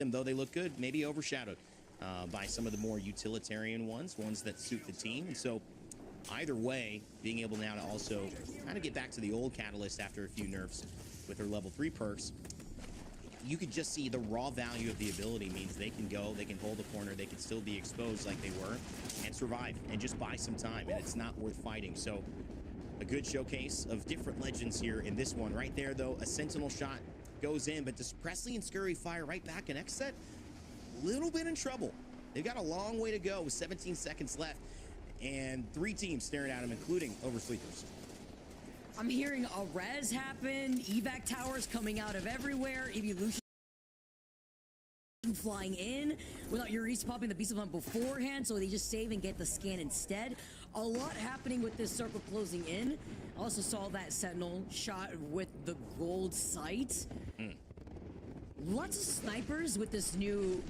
them, though they look good, maybe overshadowed by some of the more utilitarian ones that suit the team. And so either way, being able now to also kind of get back to the old Catalyst after a few nerfs with her level 3 perks, you could just see the raw value of the ability means they can go, they can hold a corner, they can still be exposed like they were, and survive, and just buy some time, and it's not worth fighting. So a good showcase of different legends here in this one. Right there, though, a Sentinel shot goes in, but does Presley and Scurry fire right back in X set? A little bit in trouble. They've got a long way to go with 17 seconds left, and 3 teams staring at them, including Oversleepers. I'm hearing a res happen, evac towers coming out of everywhere, evolution flying in without Euris popping the beast of them beforehand, so they just save and get the scan instead. A lot happening with this circle closing in. Also saw that Sentinel shot with the gold sight. Lots of snipers with this new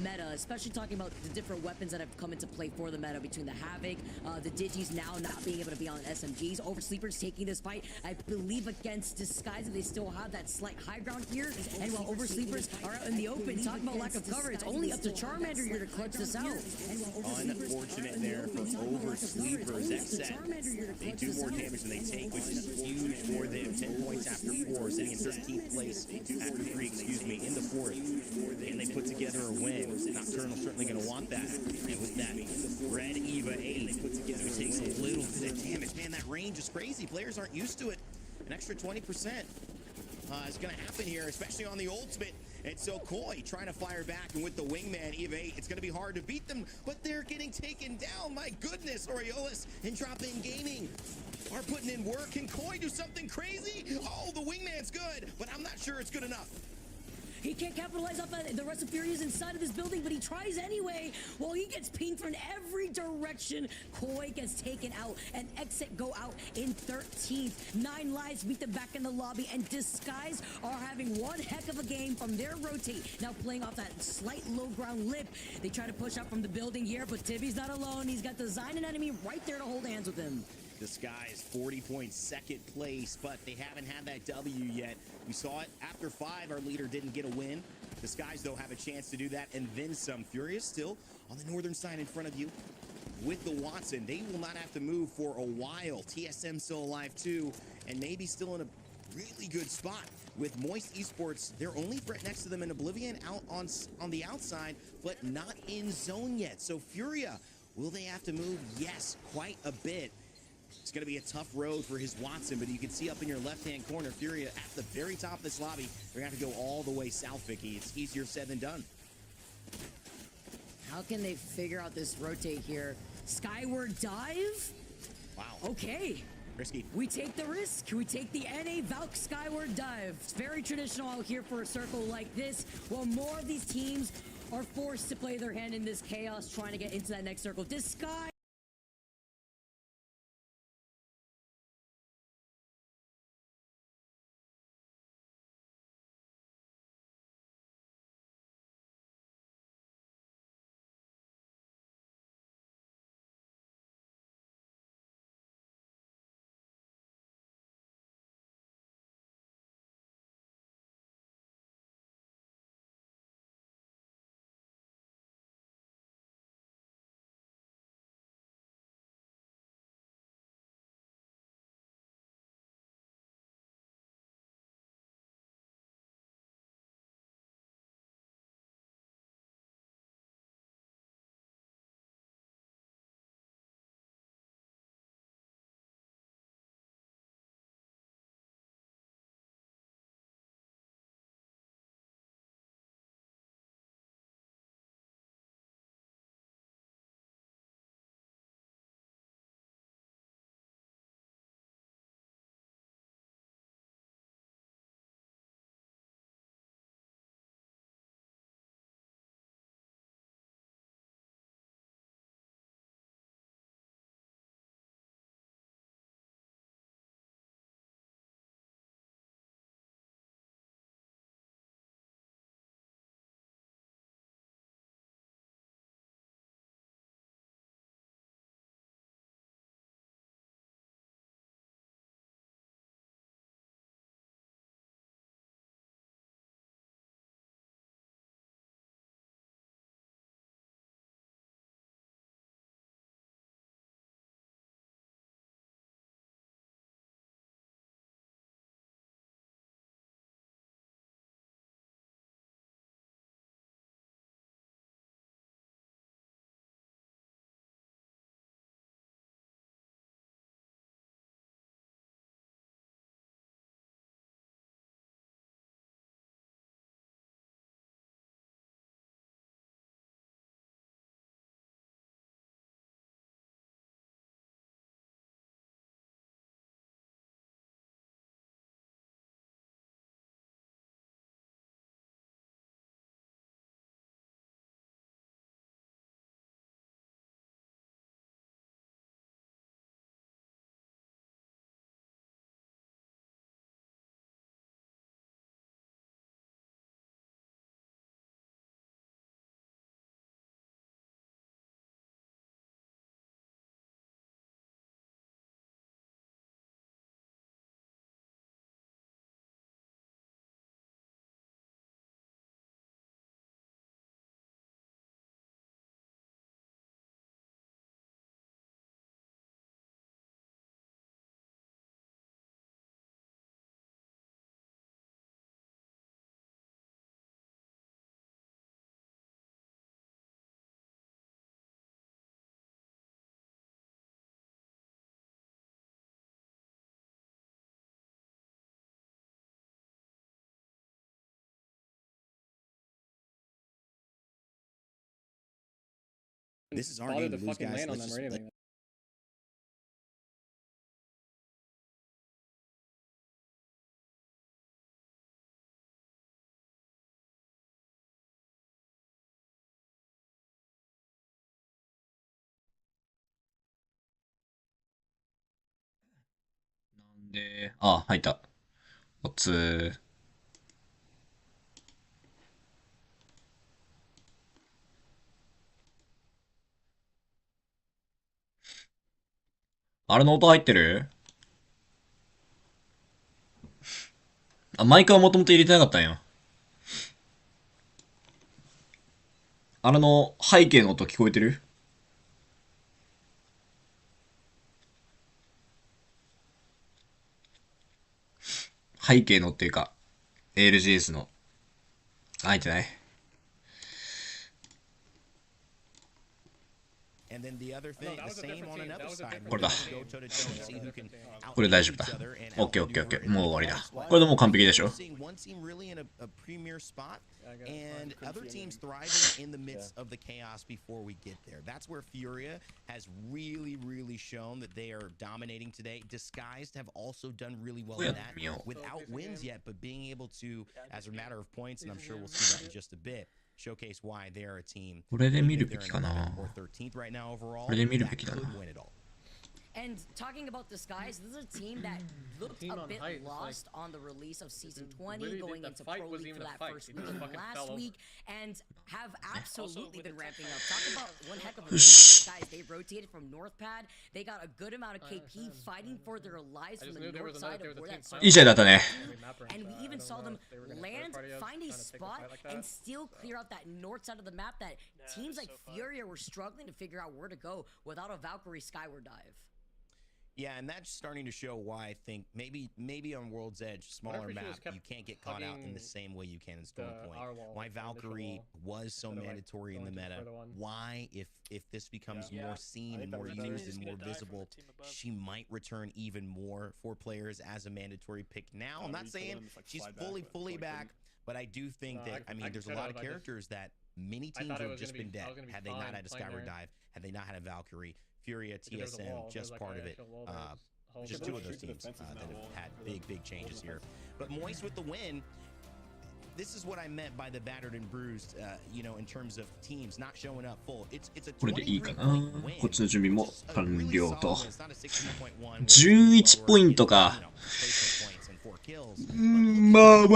meta, especially talking about the different weapons that have come into play for the meta between the Havoc, the Digis now not being able to be on SMGs, Oversleepers taking this fight, I believe, against Disguise. They still have that slight high ground here, and while Oversleepers are out in the open, talking about lack of cover, it's only up to Charmander here to clutch this out. Unfortunate there for Oversleepers. That set, they do more damage than they take, which is huge for them. 10 points after 4, sitting in 13th place after 3, in the 4th, and they put together a win. Nocturnal certainly going to want that, and with that red Eva 8, they put together, it takes a little bit of damage. Man, that range is crazy. Players aren't used to it. An extra 20% is going to happen here, especially on the ultimate. And so Koi trying to fire back, and with the wingman Eva 8, it's going to be hard to beat them, but they're getting taken down. My goodness, Orioles and Drop In Gaming are putting in work. Can Koi do something crazy? Oh, the wingman's good, but I'm not sure it's good enough. He can't capitalize off the rest of Fury is inside of this building, but he tries anyway. Well, he gets pinged from every direction. Koi gets taken out, and Exit go out in 13th. 9 lives beat them back in the lobby, and Disguise are having one heck of a game from their rotate. Now playing off that slight low ground lip. They try to push up from the building here, but Tibby's not alone. He's got Design and enemy right there to hold hands with him. Disguise 40 points, 2nd place, but they haven't had that W yet. We saw it after 5. Our leader didn't get a win. Disguise, though, have a chance to do that, and then some. Furious still on the northern side in front of you with the Watson. They will not have to move for a while. TSM still alive, too, and maybe still in a really good spot with Moist Esports. Their only threat next to them in Oblivion out on the outside, but not in zone yet. So Furia, will they have to move? Yes, quite a bit. It's going to be a tough road for his Watson, but you can see up in your left-hand corner, Furia at the very top of this lobby. They're going to have to go all the way south, Vicky. It's easier said than done. How can they figure out this rotate here? Skyward dive? Wow. Okay. Risky. We take the risk. We take the NA Valk Skyward dive. It's very traditional out here for a circle like this. Well, more of these teams are forced to play their hand in this chaos, trying to get into that next circle. Disguise. This is our bothered game to to lose, fucking guys. land on Let's them or just anything.で、あ、入った。おつー。あれの音入ってる？あ、マイクはもともと入れてなかったんや。あれの背景の音聞こえてる？背景のっていうか、ALGS の。入ってない。これだ。これ大丈夫だ。オッケーオッケーオッケー。もう終わりだ。これでもう完璧でしょ。And other teams thriving in the midst of the chaos before we get there. That's where Furia has really shown that they are dominating today. Disguised have also done really well in that without wins yet, but being able to, as a matter of points, and I'm sure we'll see that in just a bit, showcase why they are a team. これで見るべきかな。これで見るべきだな。And talking about Disguise, this is a team that looked a bit lost on the release of Season 20, going into Pro League for that first week last week, and have absolutely been ramping up. Talk about one heck of a Disguise. They rotated from North Pad. They got a good amount of KP fighting for their lives from the north side of where that circle. いい試合だったね。 And we even saw them land, find a spot, and still clear out that north side of the map that teams like Furia were struggling to figure out where to go without a Valkyrie Skyward dive. Yeah, and that's starting to show why I think maybe on World's Edge, smaller map, you can't get caught out in the same way you can in Stormpoint. Why Valkyrie was so mandatory in the meta. Why, if this becomes more seen and more used and more visible, she might return even more for players as a mandatory pick now. I'm not saying she's fully back, but I do think that, I mean, there's a lot of characters that many teams would have just been dead had they not had a Skyward Dive, had they not had a Valkyrie. Furia, TSM, just part of it. Just two of those teams that have had big changes here. But Moist with the win. This is what I meant by the battered and bruised, you know, in terms of teams not showing up full. It's a これでいいかな。こっちの準備も完了と。11ポイントか。まあ。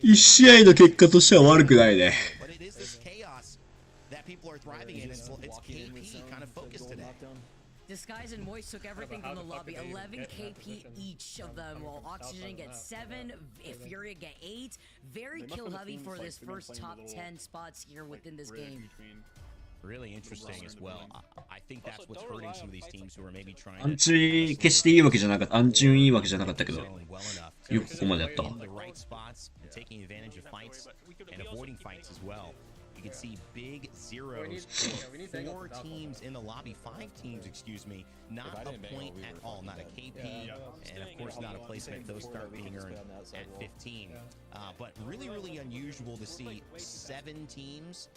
1試合の結果としては悪くないね。People are thriving in. It's KP kind of focused today. Disguise and Moist took everything from the lobby. 11 KP each of them, while Oxygen gets 7, Furia get 8. Very kill heavy for this first top 10 spots here within this game. Really interesting as well. I think that's what's hurting some of these teams who are maybe trying. アンチ決していいわけじゃなかった。アンチ運いいわけじゃなかったけど、よくここまでやった。You can see big zeros. 4 teams in the lobby, 5 teams, excuse me. Not a point at all, not a KP, and of course not a placement. Those start being earned at 15. But really unusual to see 7 teams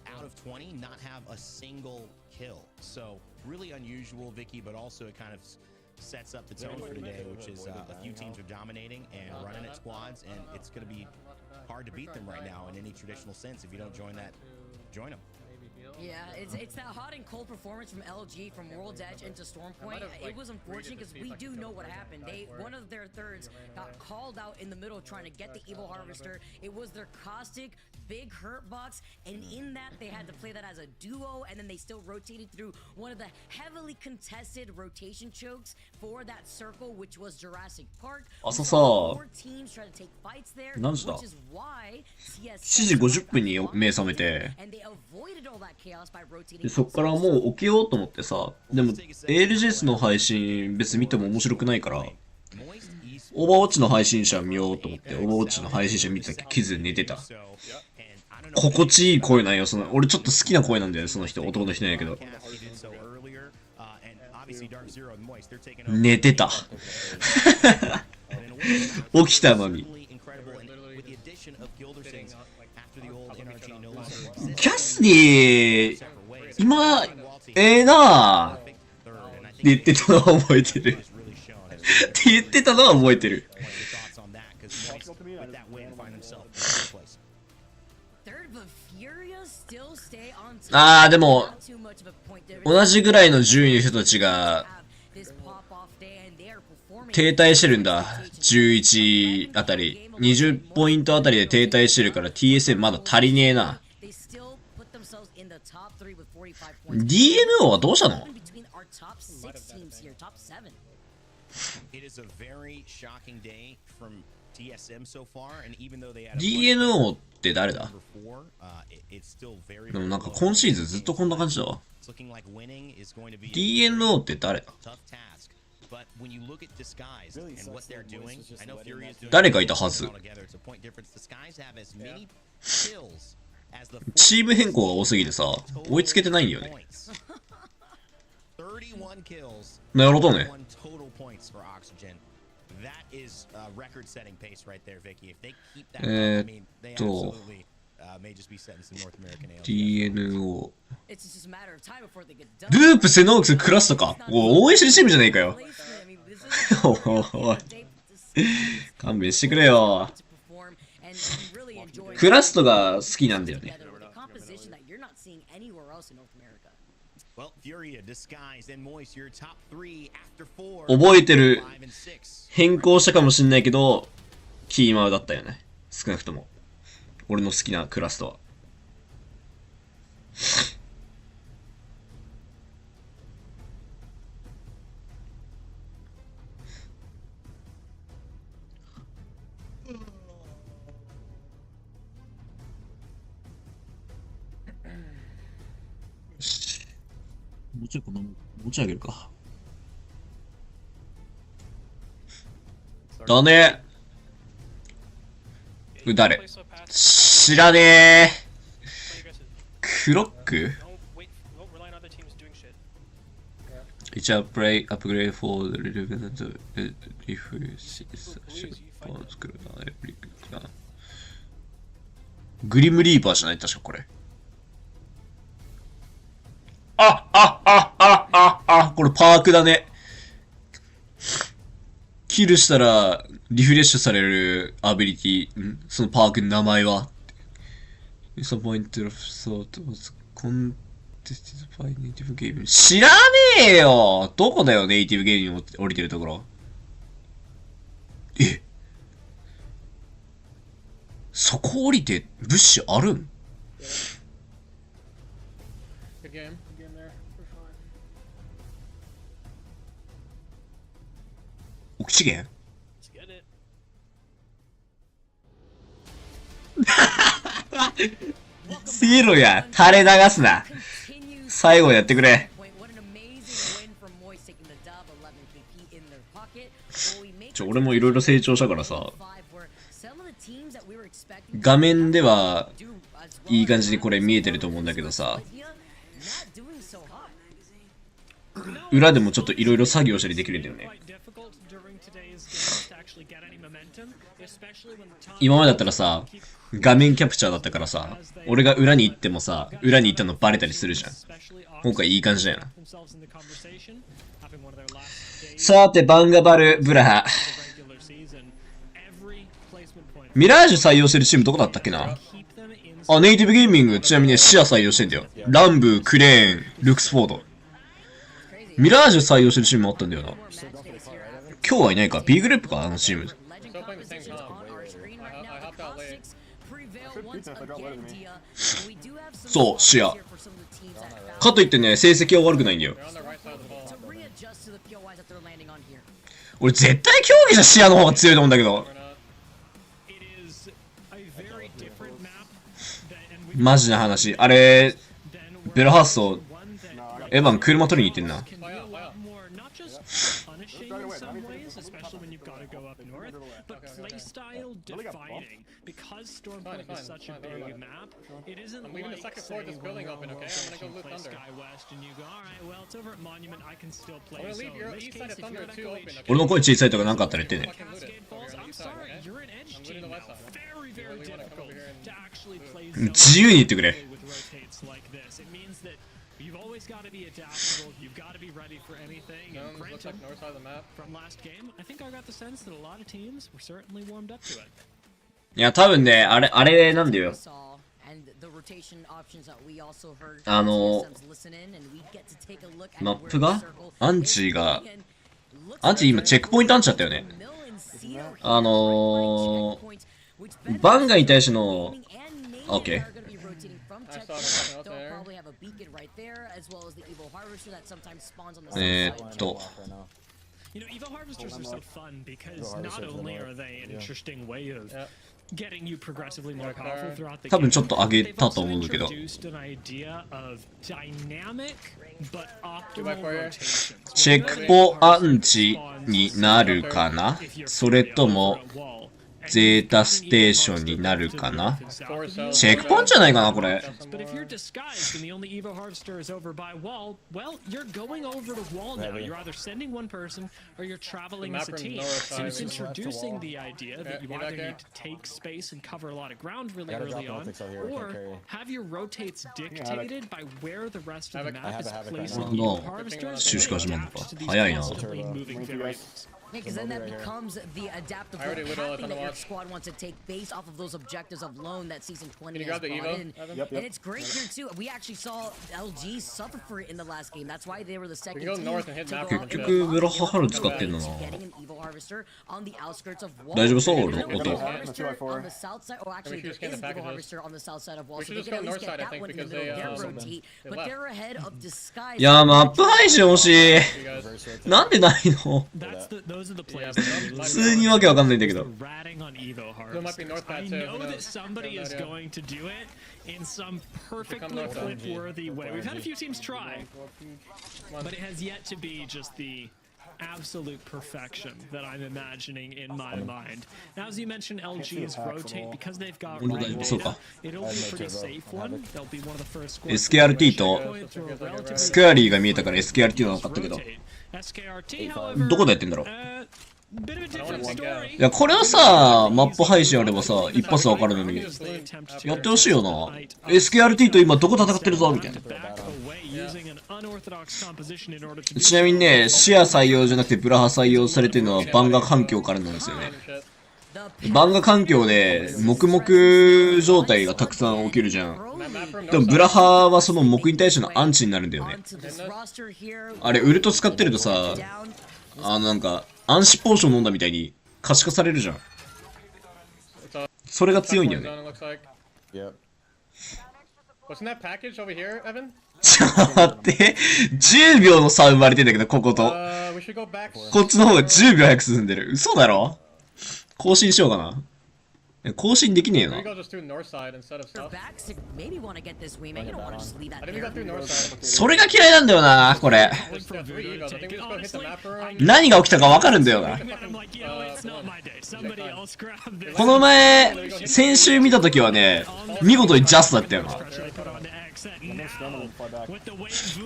out of 20 not have a single kill. So really unusual, Vicky, but also it kind of sets up the tone for today, which is a few teams are dominating and running at squads, and it's going to be hard to beat them right now in any traditional sense. If you don't join that, join them. Yeah, it's that hot and cold performance from LG from World's Edge into Stormpoint. It was unfortunate because we do know what happened. One of their thirds got called out in the middle trying to get the Evil Harvester. It was their caustic big hurt box, and in that they had to play that as a duo, and then they still rotated through one of the heavily contested rotation chokes for that circle, which was Jurassic Park. 朝さ、何時だ？ 7時50分に目覚めて、でそっからもう起きようと思ってさ、でも ALGS の配信別に見ても面白くないから、オーバーウォッチの配信者見ようと思って、オーバーウォッチの配信者見てたけど気づいて寝てた。心地いい声なんよ、俺ちょっと好きな声なんだよね、その人、男の人なんやけど。寝てた。起きたのに。キャスディ今、ええなぁって言ってたのは覚えてる。って言ってたのは覚えてる。あー、でも、同じぐらいの順位の人たちが、停滞してるんだ。11あたり。20ポイントあたりで停滞してるから TSM まだ足りねえな。DNO はどうしたの？ DNO って誰だ？でもなんか今シーズンずっとこんな感じだわ。DNO って誰だ？誰かいたはず。チーム変更が多すぎてさ、追いつけてないんだよね。なるほどね。TNO。ループセノークスクラストか。応援してるチームじゃねえかよ。おい。勘弁してくれよ。クラストが好きなんだよね。覚えてる。変更したかもしんないけど、キーマウだったよね。少なくとも。俺の好きなクラストは。もうちょいこの持ち上げるか。だね。誰？知らねえ。クロック？一応プレイアップグレードフォードリルベントリフシスポン作るなレプリックな。グリムリーパーじゃない？確かこれ。これパークだね。キルしたら、リフレッシュされるアビリティ、そのパークの名前は知らねえよ。どこだよ、ネイティブゲームに降りてるところ。え、そこ降りて、物資あるん？オキシゲン？せろや、垂れ流すな。最後やってくれ。俺もいろいろ成長したからさ、画面ではいい感じにこれ見えてると思うんだけどさ、裏でもちょっといろいろ作業したりできるんだよね。今までだったらさ、画面キャプチャーだったからさ、俺が裏に行ってもさ、裏に行ったのバレたりするじゃん。今回いい感じだよな。さて、バンガバル・ブラハ。ミラージュ採用してるチームどこだったっけなあ、ネイティブゲーミング、ちなみにシア採用してんだよ。ランブ、クレーン、ルクスフォード。ミラージュ採用してるチームもあったんだよな。今日はいないか ?B グループかあのチーム。そう、シア。かといってね、成績は悪くないんだよ。俺絶対競技者シアの方が強いと思うんだけど。マジな話。あれ、ベルハースト、エヴァン車取りに行ってんな。in some ways, especially when you've got to go up north, but playstyle defining. Because Stormpoint is such a big map, it isn't like saying we're gonna play Sky West and you go, alright, well, it's over at Monument, I can still play. So in this case, if you're at Echo HQ, 俺の声小さいとかなんかあったら言ってね。 Cascade Falls, I'm sorry, you're an edge team now. Very, very difficult to actually play 自由に言ってくれ。 with rotates like this. It means that you've always got to be adaptable, you've got to be ready for anything. And granted, from last game, I think I got the sense that a lot of teams were certainly warmed up to it. いや、多分ね、あれなんだよ。マップがアンチ今チェックポイントアンチだったよね。バンガに対しての、OK。You know, Evo Harvesters are so fun because not only are they an interesting way of getting you progressively more powerful throughout the game, 多分ちょっと上げたと思うんだけど。 introduced an idea of dynamic but optimal rotation. チェックポアンチになるかな？それとも、ゼータステーションになるかな？チェックポイントじゃないかなこれ。But if you're disguised and the only Evo Harvester is over by wall, well, you're going over to wall now. You're either sending one person or you're traveling as a team. So it's introducing the idea that you either need to take space and cover a lot of ground really early on, or have your rotates dictated by where the rest of the map is placing Evo Harvesters. 終始始まるのか。早いな。 Yeah, because then that becomes the adaptable pathing that your squad wants to take based off of those objectives of loan that Season 20 has brought in. And it's great here too. We actually saw LG suffer for it in the last game. That's why they were the second team to go out 結局ブラハハル使ってんのな。 getting an Evo Harvester on the outskirts of Wall. 大丈夫そう俺の There's 音。 no Harvester on the south side. Oh, actually, there is an Evo Harvester on the south side of Wall, so they can at least get that one in the middle of their rotate. But they're ahead of Disguise. いや、マップ配信欲しい。なんでないの？ Those are the players that 普通にわけわかんないんだけど。 ratting on Evo Harvesters. I know that somebody is going to do it in some perfectly clip-worthy way. We've had a few teams try, but it has yet to be just the absolute perfection that I'm imagining in my mind. Now, as you mentioned, LG's rotate, because they've got raw data, it'll be a pretty safe one. They'll be one of the first squads SKRT とスカーリーが見えたから SKRT は分かったけど。 SKRT, however, どこでやってんだろう。 bit of a different story. いや、これはさ、マップ配信あればさ、一発わかるのに、やってほしいよな。SKRT と今どこ戦ってるぞみたいな。ちなみにね、シェア採用じゃなくてブラハ採用されてるのはバンガ環境からなんですよね。バンガ環境で黙々状態がたくさん起きるじゃん。でもブラハはその黙に対してのアンチになるんだよね。あれ、ウルト使ってるとさ、なんか、暗視ポーション飲んだみたいに可視化されるじゃん。それが強いんだよね。ちょっと待って、10秒の差生まれてんだけど、ここと。こっちの方が10秒早く進んでる。嘘だろ？更新しようかな。更新できねえよな。それが嫌いなんだよな、これ。何が起きたか分かるんだよな。この前、先週見たときはね、見事にジャスだったよな。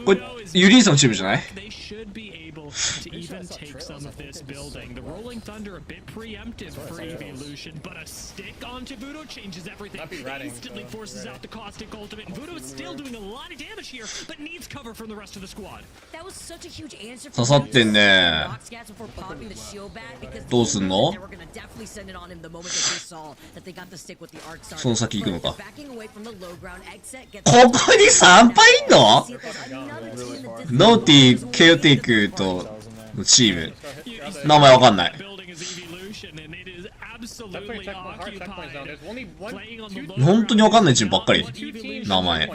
これ、ユリーさんのチームじゃない？ to even take some of this building. The Rolling Thunder a bit preemptive for evolution, but a stick onto Voodoo changes everything. It instantly forces out the caustic ultimate. And Voodoo is still doing a lot of damage here, but needs cover from the rest of the squad. That was such a huge answer. 刺さってんね。どうすんの？その先行くのか。ここに3敗いんの？ノーティー、ケオティックとのチーム。名前わかんない。本当にわかんないチームばっかり。名前。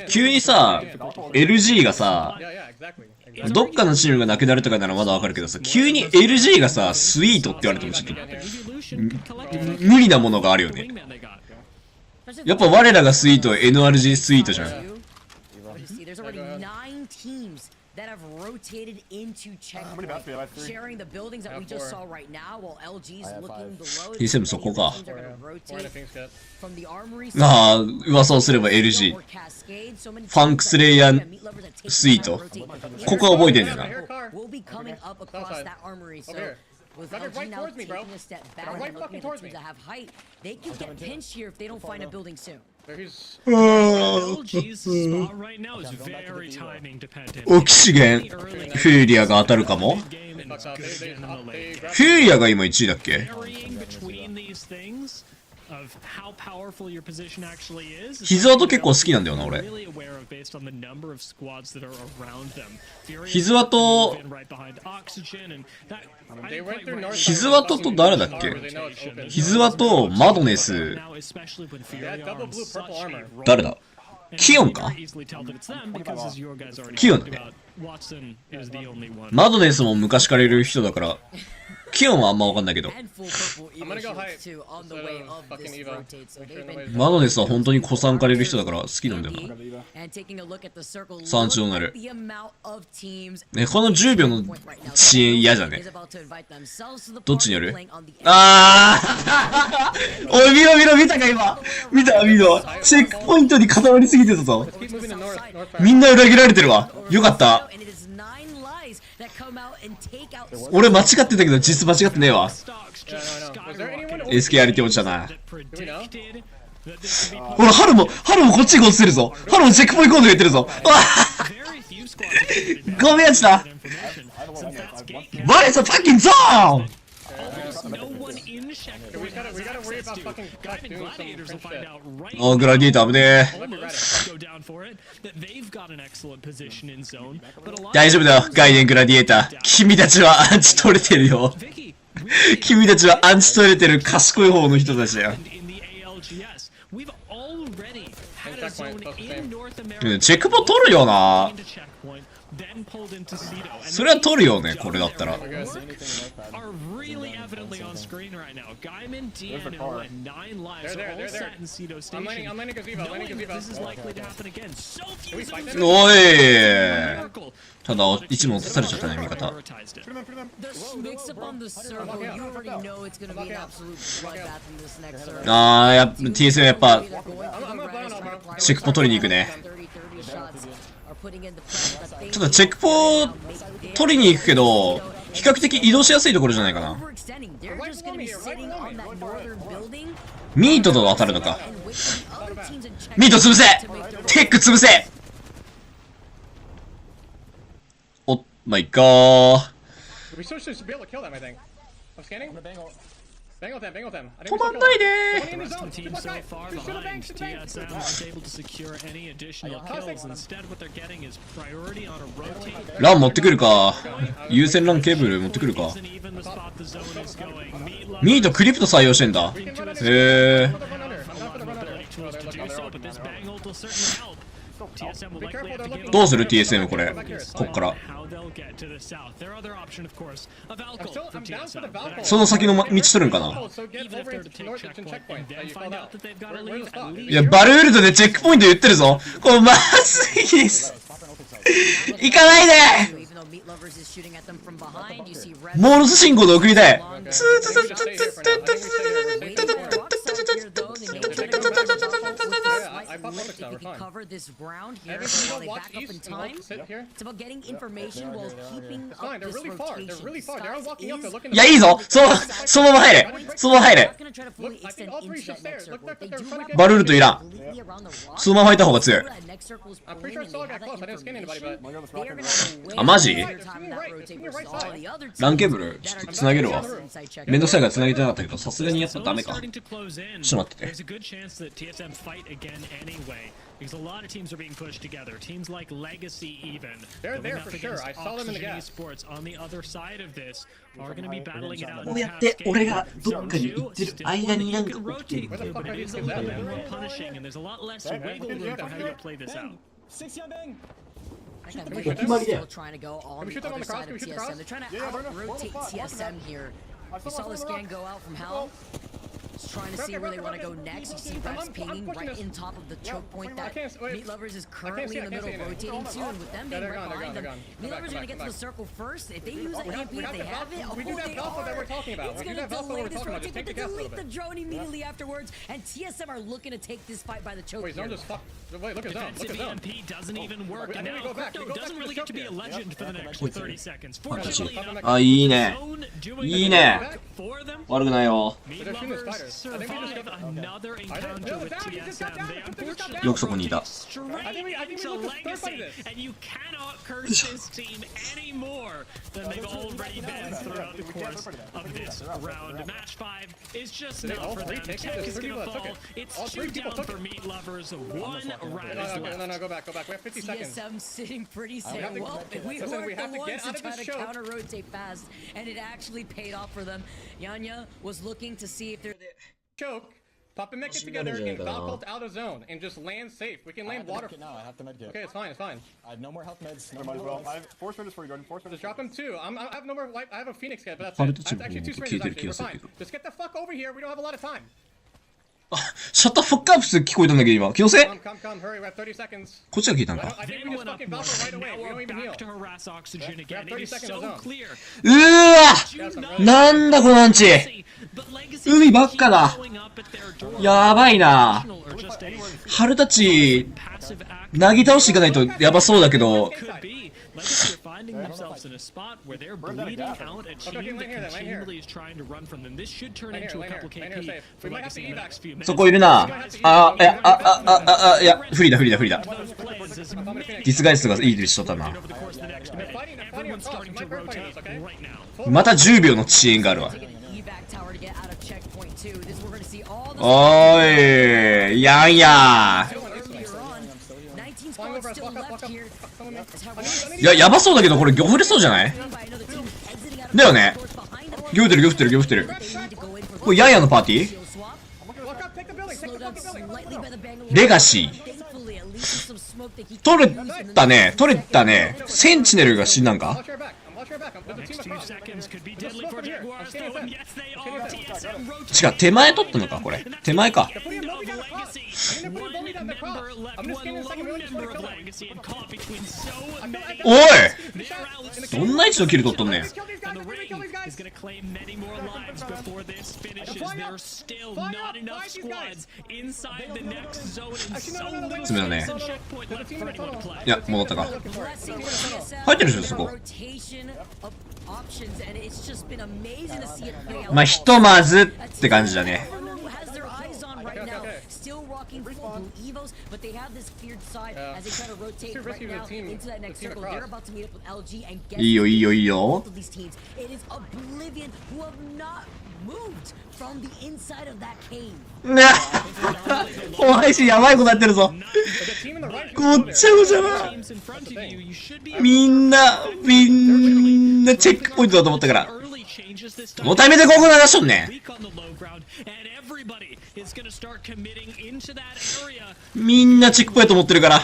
急にさ、LG がさ、どっかのチームがなくなるとかならまだわかるけどさ、急に LG がさ、スイートって言われてもちょっと無理なものがあるよね。やっぱ我らがスイート NRG スイートじゃん。There's already 9 teams that have rotated into checkpoint, sharing the buildings that we just saw right now, while LG's looking below. T7 そこか。 From the armory. ああ、噂をすれば LG。ファンクスレイヤースイート。ここは覚えてんねんな。We'll be coming up across that armory, so with LG now taking a step back and looking at the teams that have height, they can get pinched here if they don't find a building soon. LG's spot right now is very timing dependent. オキシゲン、フューリアが当たるかも。フューリアが今1位だっけ。膝跡結構好きなんだよな俺。膝跡膝跡と誰だっけ。膝跡マドネス誰だ。キヨンか。キヨンだね。マドネスも昔からいる人だからキヨンはあんま分かんないけど、マドネスは本当に古参からいる人だから好きなんだよな。3なる。ね、この10秒の遅延嫌じゃね。どっちにやる。あーおい見ろ見ろ見たか今。見た見ろ。チェックポイントに固まりすぎてたぞ。みんな裏切られてるわ。よかった。俺間違ってたけど実間違ってねえわ。SK やりて落ちたな。ほらハルもこっちにこっちてるぞ。ハルもチェックポイント言ってるぞ。ごめんやつだ。What is a fucking zone? Oh, グラディエーター危ねえ。大丈夫だよ、ガイデングラディエーター。君たちはアンチ取れてるよ。君たちはアンチ取れてる賢い方の人たちだよ。チェックポ取るよな。それは取るよね、これだったら。おいただ一問刺されちゃったね、味方。あーやっぱ TSM やっぱチェックポ取りに行くね。ちょっとチェックポ取りに行くけど比較的移動しやすいところじゃないかな。ミートと当たるのか。ミート潰せ。テック潰せ。おマイガー。止まんないでー。ラン持ってくるか。優先ランケーブル持ってくるか。ミートクリプト採用してんだ。へえ。どうする TSM これ。こっからその先の道取るんかな。いやバルールドでチェックポイント言ってるぞ。これまずいです。行かないで。モールス信号で送りたい。いやいいぞ。そのまま入れ。そのまま入れ。バルールといらん。そのまま入った方が強い。あマジ。ランケーブルちょっとつなげるわ。めんどくさいからつなげてなかったけどさすがにやっぱダメか。ちょっと待ってて。Because a lot of teams are being pushed together. Teams like Legacy even. They're there for sure. I saw them in the gap. Sports on the other side of this are going to be battling it out. こうやって俺がどっかに行ってる間になんか起きてる。But it is a little bit more punishing and there's a lot less wiggle room for how to play this out. They're still trying to go on the other side of TSM. They're trying to out-rotate TSM here. You saw the scan go out from Hell. Just trying to see where they want to go next. You see Reps pinging right in top of the choke point that Meat Lovers is currently in the middle rotating to, and with them being right behind them, Meat Lovers are going to get to the circle first. If they use an AP, if they have it, we do that Velcro that we're talking about. It's going to delay this rotate, but they delete the drone immediately afterwards, and TSM are looking to take this fight by the choke. Wait, Zone just fuck. Wait, look at Zone. Look at Zone. EMP doesn't even work. And now Crypto doesn't really get to be a legend for the next 30 seconds. Fortunately enough, あ、いいね。 Zone doing いいね。 for them. 悪くないよ。 Meat Lovers survive another encounter with TSM. They unfortunately よくそこにいた。 straight into Legacy, and you cannot curse this team any more than they've already been throughout the course of this round. Match 5 is just not for them. Tech is gonna fall. It's 2 down for Meat Lovers. 1 rat is left. No, go back. We have 50 seconds. TSM sitting pretty safe. Well, we Listen, we weren't have the to get ones to out of try this to choke. counter-rotate fast, and it actually paid off for them. Yanya was looking to see if they're... Choke. Pop and mech it together and Valcult out of zone and just land safe. We can land water. No, I have to med kit. Okay, it's fine. I have no more health meds. No Might as well. more I have 4 sprinters for you, Jordan. 4 sprinters. Just drop him 2. I have no more life. I have a Phoenix kit, but that's How it. did I have you actually 2 move? sprinters Keep it, actually. We're keep it, fine. keep it. Just get the fuck over here. We don't have a lot of time. シャッターファックアップス聞こえたんだけど今。気のせい Come, hurry. We have 30 seconds. こっちが聞いたんか。 I think we Then just went up fucking one. Valcult right away. Now We don't we're even heal. back to harass Oxygen again. We have It is 30 seconds so on. clear. うわなんだこのアンチ。海ばっかだ。やばいな。春たち、なぎ倒していかないとやばそうだけど。 Legacy are finding themselves in a spot where they're bleeding out a team that continually is trying to run from them. This should turn into a couple KP for Legacy in the next few minutes. そこいるな。いや、不利だ。ディスガイスがいい位置取ったな。また10秒の遅延があるわ。おーい、やんやいや、やばそうだけど、これ、魚振れそうじゃないだよね。魚振ってる。これ、ヤンヤのパーティーレガシー。取れたね。センチネルが死んだんか違う、手前取ったのかこれ。手前か。おいどんな位置のキル取っとんねん。爪だね。いや、戻ったか。入ってるでしょ、そこ。まあ、ひとまずって感じだね。Still rocking full blue evos, but they have this feared side as they try to rotate right now into that next circle. They're about to meet up with LG and get both of these teams. It is Oblivion who have not moved from the inside of that cave. お配信やばいことなってるぞ。ごっちゃごちゃな。みんなチェックポイントだと思ったから。もうタイミングでここ流しとんねん。みんなチェックポイント持ってるから。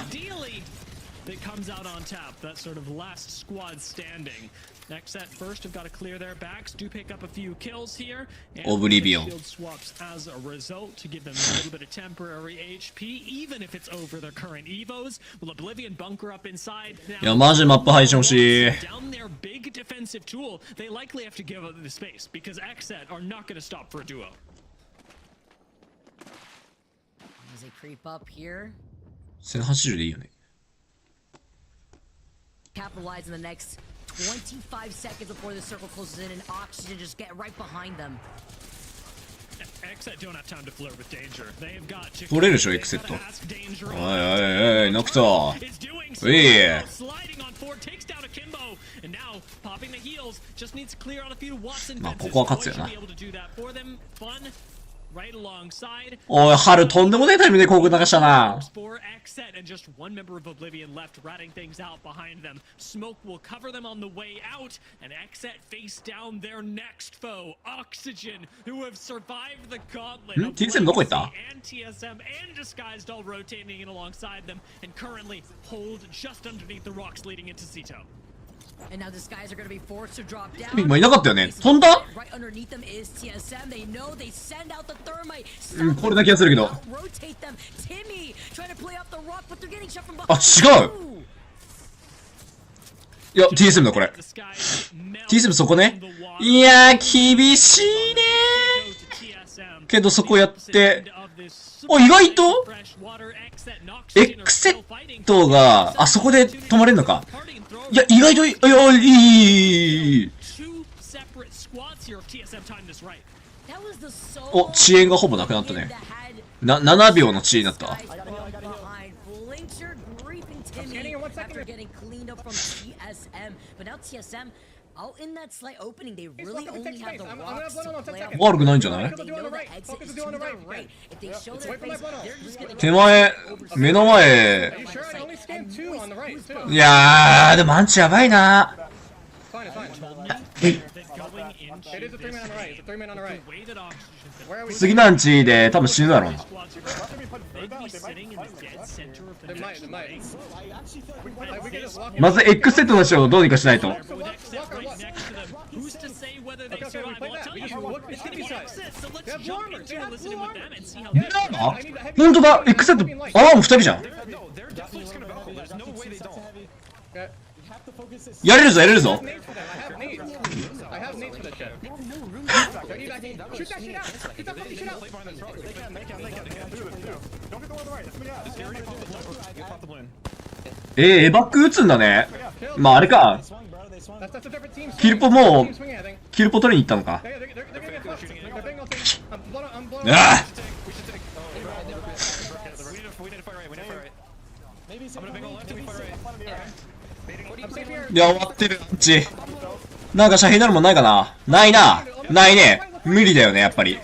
Next set, first have got to clear their backs, do pick up a few kills here. Oblivion. Shield swaps as a result to give them a little bit of temporary HP, even if it's over their current evos. Will Oblivion bunker up inside? いや、マジマップ配信欲しい。 Down their big defensive tool, they likely have to give up the space because Xset are not going to stop for a duo. As they creep up here. 1080でいいよね。 Capitalize in the next 25 seconds before the circle closes in and Oxygen just get right behind them. Xset don't have time to flirt with danger. They have got to 取れるでしょ、エクセット。おい、ノクト。うい。まあ、ここは勝つよな。おい、春とんでもねえタイミングで広告流したな。TSM どこ行った？ And now these guys are going to be forced to drop down. 今いなかったよね。飛んだ？ Right underneath them is TSM. They know they send out the thermite. これだけやするけど。 Rotate them. Timmy trying to play off the rock, but they're getting shot from behind. あ、違う。いや、TSM だこれ。TSM そこね。いやー、厳しいねー。けどそこやって、お、意外とエクセットが、あそこで止まれるのか。いや、意外といい、いい。お、遅延がほぼなくなったね。7秒の遅延になったわ。悪くないんじゃない？手前、目の前。いやー、でもアンチやばいな。次のアンチで多分死ぬだろうな。まず X セットの人をどうにかしないと。ほんとだ X セット、ああもう2人じゃん。やれるぞやれるぞ。エバック打つんだね。まああれか。キルポもうキルポ取りに行ったのか。ああいや終わってるアンチ。なんか遮蔽なるもんないかな。ないな。ないね。無理だよねやっぱり。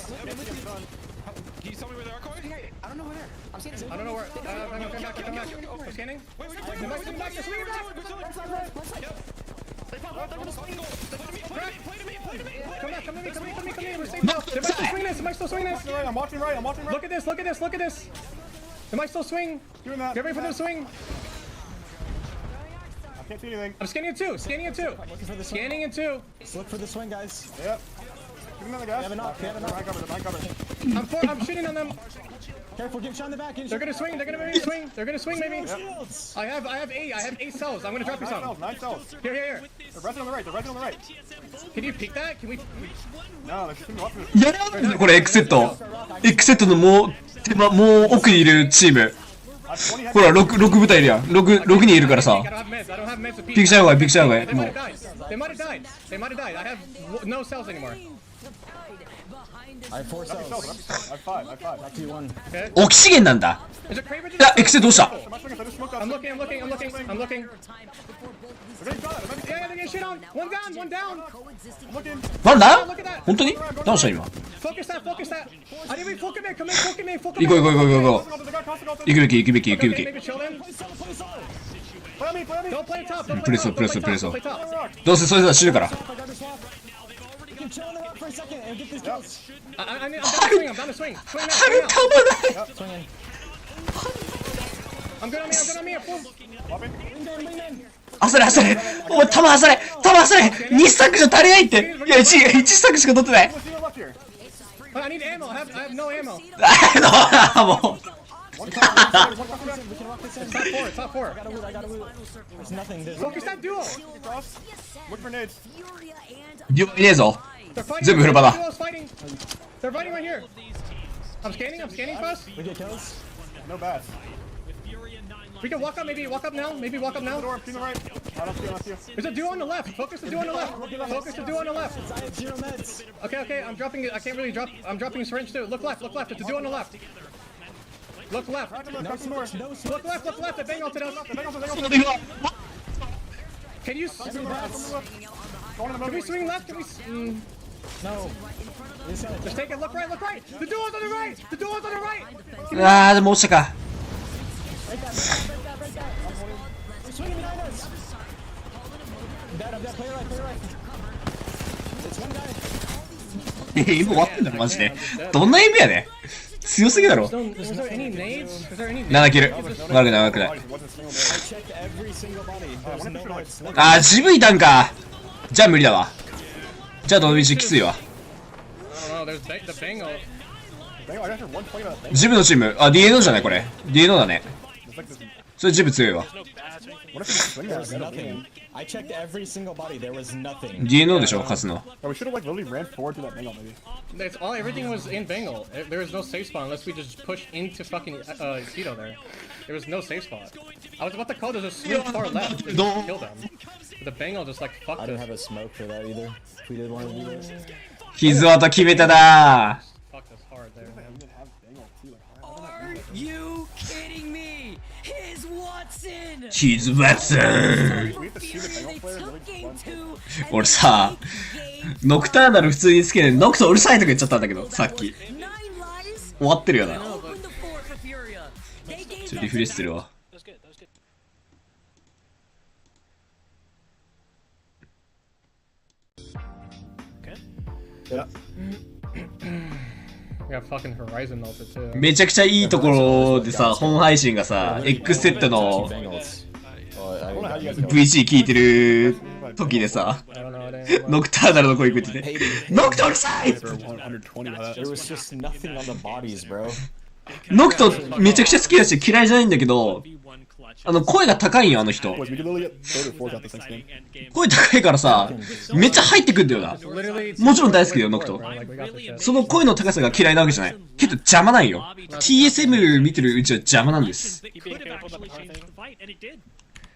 Can't see anything. I'm scanning it too. Scanning it too. Scanning it too. Look for the swing, guys. Yep. Give me another guy. I'm shooting on them. Careful, get shot in the back. They're gonna swing. They're gonna maybe swing. They're gonna swing maybe. Yep. I have 8 cells. I'm gonna drop you some. 9 cells. Here. They're resting on the right. They're resting on the right. Can you peek that? Can we? No, they're shooting off to the. やれるこれ X セット。X セットのもう奥にいるチーム。ほら6部隊いるやん。6人いるからさ。ピクチャーがいピクチャーがいもう。They might have died. I have no cells anymore. I have 4 cells. I have 5. Back to you 1. オキシゲンなんだ。いや X セットどうした？ I'm looking. Yeah, they're getting shit on. One down.なんだ？本当に？どうした今？ Focus that. I need to focus me. Come in. 行こう。行くべき。Maybe chill them. Don't play top. プレスを。どうせそれでは死ぬから。You can chill on the rock for a second and get these kills. I'm down to swing. Swing now. Swing in. I'm good on me. Wingman. 焦れ。お前弾焦れ。2スタックじゃ足りないって。いや1スタックしか取ってない。I need ammo. I have no ammo. もう。It's top 4. I gotta loot. There's nothing. Focus that duo. Look for nades. デュオいねえぞ。全部フルパだ。 They're fighting right here. I'm scanning first. We get kills. No bats. We can walk up now. Walk up now. Door, to the right. I don't see you. There's a duo on the left. Focus the duo on the left. I have 0 meds. Okay. I'm dropping it. I can't really drop. I'm dropping a syringe too. Look left. There's a duo on the left. Look left. No smokes. Look left. They bang ulted us. Can you? Can we swing left? No. Just take it. Look right. The duo's on the right.あーでも落ちたか。Break that. They're swinging behind us. I'm dead. Play right. It's one guy. 今終わってんだろマジで。どんな意味やね。強すぎだろ。 Is there any nades? Is there any nades? 7キル。悪くない悪くない。 Wasn't single there. あー、ジブいたんか。じゃあ無理だわ。じゃあどの道きついわ。 Oh, there's the Bengal. I got her 120 on that thing. ジブのチーム。あ、DNO じゃないこれ。DNO だね。 It's like this. それジブ強いわ。 What if we swing that? There's nothing. I checked every single body. There was nothing. DNO でしょ、勝つの。 Oh, we should have like literally ran forward to that Bengal maybe. Everything was in Bengal. There was no safe spot unless we just pushed into fucking Cedo there. There was no safe spot. I was about to call to just swing far left and just kill them. But the Bengal just like fucked I didn't us. have a smoke for that either. If we did want to do this. 傷跡決めたな。 Fucked us hard there. We didn't have Bengal too. Like, Are you kidding me? His Watson! 傷跡。 we have to shoot a Bengal player really fun. 俺さ、ノクターナル普通につけて、ノクトうるさいとか言っちゃったんだけど、さっき。終わってるよな。リフレッシュするわ。Yeah. We got fucking Horizon melted too. めちゃくちゃいいところでさ、本配信がさ、X セットの Bengals. Well, I got you guys. VC 聞いてる時でさ、 I don't know. I didn't. ノクターナルの声言ってて、ノクトうるさい They're 120 by that. There was just nothing on the bodies, bro. ノクトめちゃくちゃ好きだし嫌いじゃないんだけど、声が高いんよ、あの人。 Boys, we could literally get third or fourth out this next game. 声高いからさ、めっちゃ入ってくんだよな。 Literally. もちろん大好きだよ、ノクト。 Like we got this shit. その声の高さが嫌いなわけじゃない。けど邪魔なんよ。TSM 見てるうちは邪魔なんです。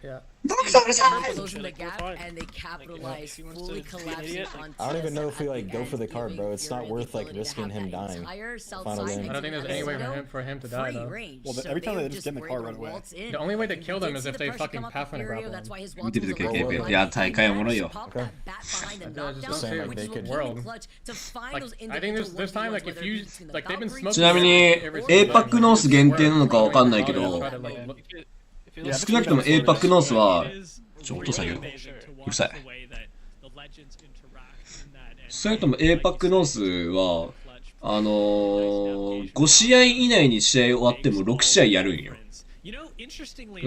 Yeah. ノクトうるさい Closing the gap and they capitalize, fully collapsing on I don't even know if we like go for the card, bro. It's not worth like risking him dying. Final game. I don't think there's any way for him to die though. Well, every time they just get in the car right away. The only way to kill them is if they fucking Pathfinder grab them. 見てるときはゲーム。いや、大会おもろいよ。 Saying like they could. World. Like I think there's time like if you like they've been smoking. ちなみに、APAC ノース限定なのかわかんないけど、 Try to, like, look- 少なくとも APAC ノースは、音下げろ。うるさい。少なくとも APAC ノースは、5試合以内に試合終わっても6試合やるんよ。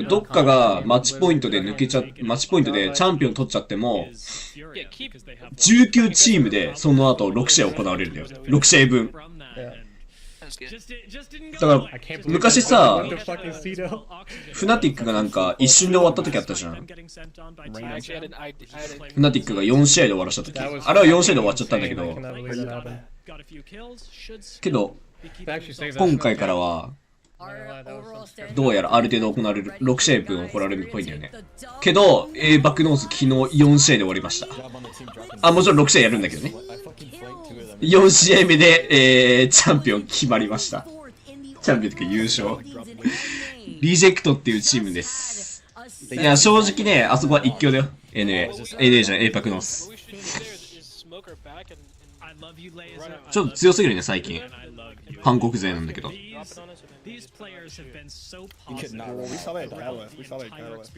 どっかがマッチポイントでマッチポイントでチャンピオン取っちゃっても、19チームでその後6試合行われるんだよ。6試合分。だから、昔さ、フナティックがなんか一瞬で終わった時あったじゃん。フナティックが4試合で終わらせた時。あれは4試合で終わっちゃったんだけど、今回からは、どうやらある程度行われる、6試合分行われるっぽいんだよね。けど、APACノース昨日4試合で終わりました。あ、もちろん6試合やるんだけどね。4試合目で、チャンピオン決まりました。チャンピオンというか優勝。リジェクトっていうチームです。いや、正直ね、あそこは一強だよ。NA じゃない、APACノース。ちょっと強すぎるね、最近。韓国勢なんだけど。Well, we saw that catalyst. We saw that catalyst.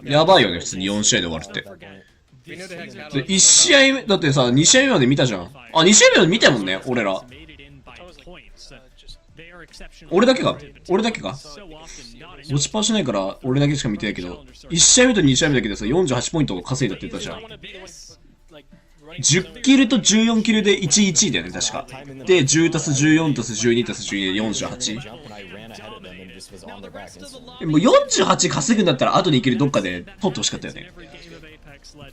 やばいよね、普通に4試合で終わるって。1試合目、だってさ、2試合目まで見たじゃん。あ、2試合目まで見たもんね、俺ら。俺だけか落ちっぱしないから、俺だけしか見てないけど、1試合目と2試合目だけでさ、48ポイントを稼いだって言ったじゃん。10キルと14キルで1-1だよね、確か。で、10たす14たす12たす12で48。もう48稼ぐんだったら、後にキルどっかで取ってほしかったよね。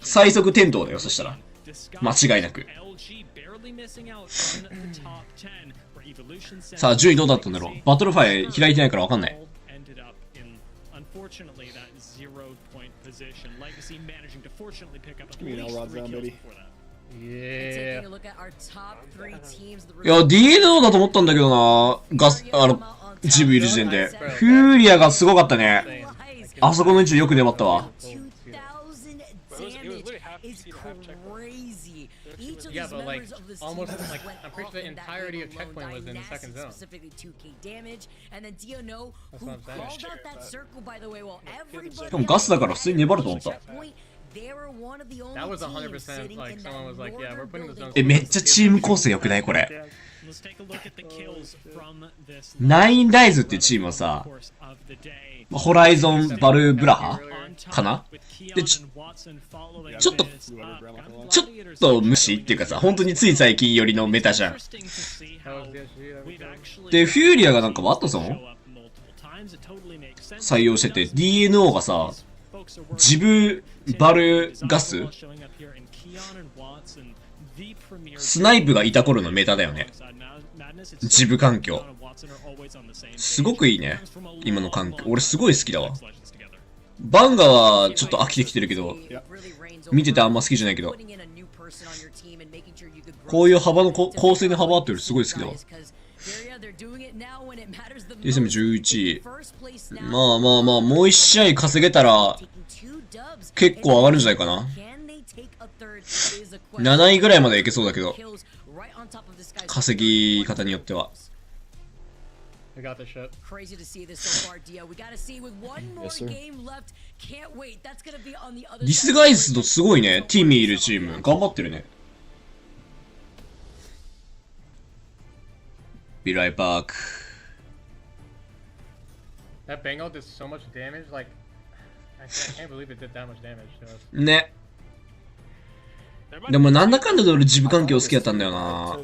最速転倒だよ、そしたら。間違いなく。さあ、順位どうだったんだろう。バトルファイ開いてないからわかんない。いや、DNO だと思ったんだけどな。ジブいる時点で。フューリアがすごかったね。あそこの位置よく粘ったわ。Yeah, but like almost like I'm pretty sure the entirety of checkpoint was in the second zone. That's what I'm saying. しかもガスだから普通に粘ると思った。That was 100% like someone was like, yeah, we're putting the zone. めっちゃチーム構成良くないこれ。ナインライズってチームはさ、ホライゾンバルブラハかなで、ちょっと無視っていうかさ、本当につい最近よりのメタじゃん。で、フューリアがなんかワットソン採用してて、DNO がさ、ジブバルガススナイプがいた頃のメタだよね。ジブ環境。すごくいいね。今の環境。俺すごい好きだわ。バンガはちょっと飽きてきてるけど、見ててあんま好きじゃないけど、こういう幅の構成の幅あってるすごい好きだわ。SM11。まあまあまあ、もう一試合稼げたら、結構上がるんじゃないかな。7位ぐらいまでいけそうだけど、稼ぎ方によっては。ディスガイスとすごいね。ティミーいるチーム。頑張ってるね。ビライパーク。ね。でもなんだかんだで俺ジブ環境好きだったんだよな。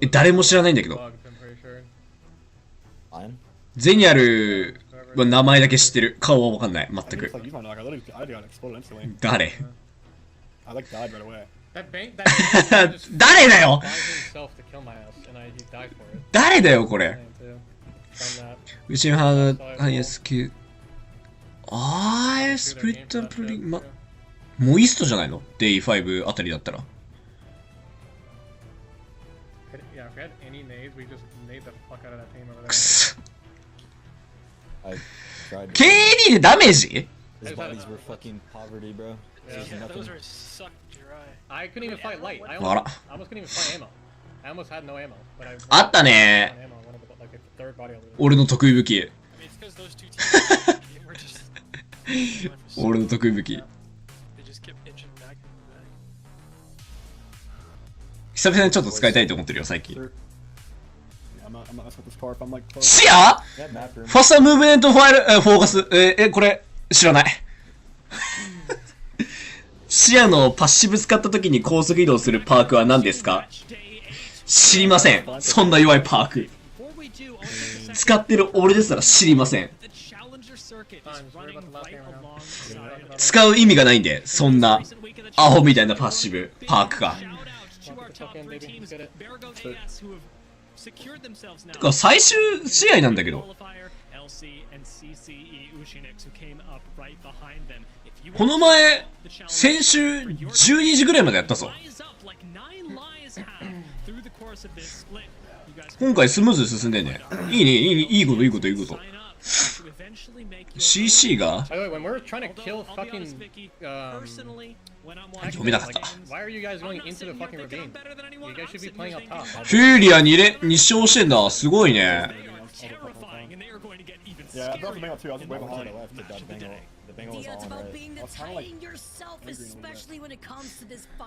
誰も知らないんだけど。ゼニアルは名前だけ知ってる。顔はわかんない。全く。誰誰だよ誰だよこれ。ウチハーハイエスキュー。スプリットプリン、モイストじゃないの？デイ5あたりだったら。くそ。KD でダメージ？ あったね。俺の得意武器。俺の得意武器。久々にちょっと使いたいと思ってるよ、最近。視野？ファスタームーブメントファイル、フォーカス、これ、知らない。視野のパッシブ使った時に高速移動するパークは何ですか？知りません。そんな弱いパーク。使ってる俺ですら知りません。使う意味がないんで、そんなアホみたいなパッシブパークが。てか最終試合なんだけど、この前先週12時ぐらいまでやったぞ。今回スムーズに進んでんね。いいね、いいこと。CC が読めなかった。フューリア2勝してんだ。すごいね。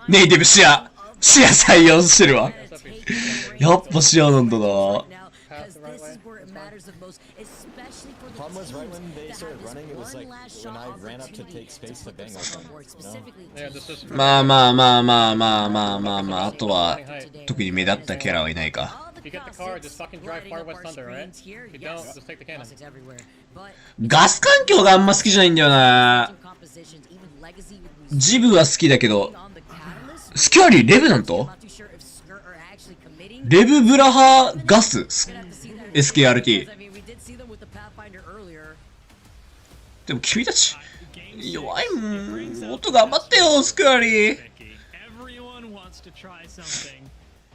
ネイティブ視野採用してるわ。やっぱ視野なんだな。まあ、あとは特に目立ったキャラはいないか。ガス環境があんま好きじゃないんだよな。ジブは好きだけど、スキュアリーレブなんとレブブラハガス SKRT。でも君たち弱いもん。もっと頑張ってよスクアリー。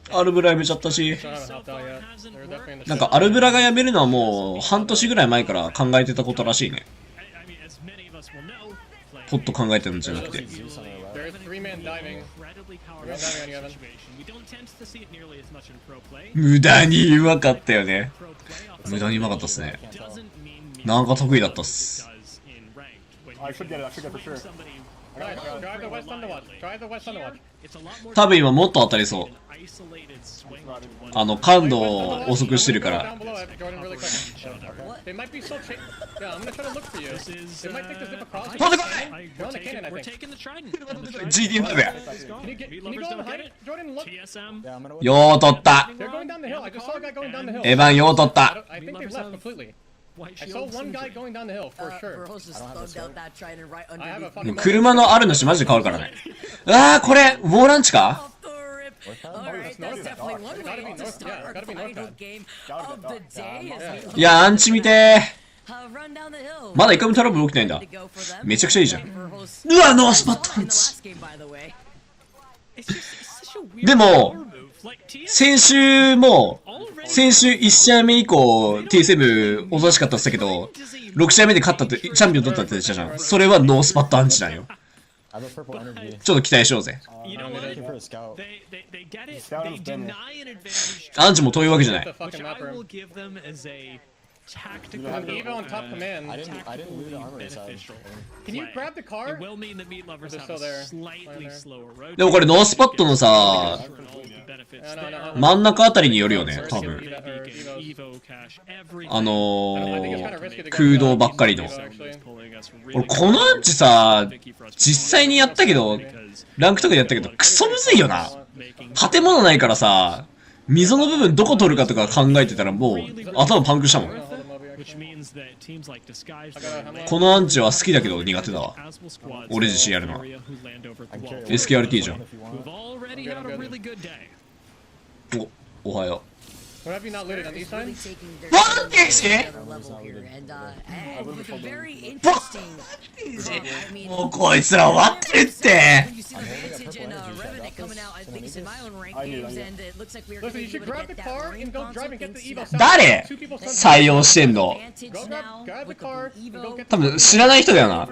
アルブラやめちゃったし、なんかアルブラがやめるのはもう半年ぐらい前から考えてたことらしいね。ポッと考えてるんじゃなくて。無駄にうまかったよね。無駄にうまかったっすね。なんか得意だったっす。Drive the west underwatch. Drive the west underwatch. 多分今もっと当たりそう。感度を遅くしてるから。They might be so yeah, I'm gonna try to look for you. They might think there's zip across. Hold it! You're on the cannon, I We're think. taking the trident. GD5 や。Can you go on the height? Jordan, look. TSM. Yeah, I'm gonna. よう取った。 They're going down the hill. I just saw a guy going down the hill. エヴァンよう取った。 I think they've left completely. White I saw shields. one guy going down the hill for sure. Burrows just thugged out that trident right I have a underneath. fucking. 車のある主マジで変わるからね。あー、これ、ウォーランチか Off the rip. Alright, that's definitely one way to start our final game of the day. いや、アンチ見てー。 Run down the hill. まだ一回もトラブル起きないんだ。めちゃくちゃいいじゃん。うわ、ノースパットパンチ。でも、先週1試合目以降 T7 おとなしかったって言ったけど、6試合目で勝ったって、チャンピオン取ったって言ってたじゃん。それはノースパットアンチなんよ。I have a purple energy. ちょっと期待しようぜ。 You know Looking for what? a scout. They get it. They deny an advantage. アンチも遠いわけじゃない。 Which I will give them as a tactical. Eva on top command. I didn't loot the armory side. Beneficial. Can you grab the car? It will mean that meat lovers They're have still a there. slightly slower road. でもこれノースパットのさ、 benefits there. 真ん中あたりによるよね、多分。 Evo cash every 空洞ばっかりの。俺このアンチさ、実際にやったけど、ランクとかでやったけど、クソむずいよな。建物ないからさ、溝の部分どこ取るかとか考えてたらもう頭パンクしたもん。このアンチは好きだけど苦手だわ。俺自身やるのは。SKRT じゃん。おはよう。What have you not looted on the east side? バンテージもうこいつら終わってるって。誰採用してんの？多分知らない人だよな。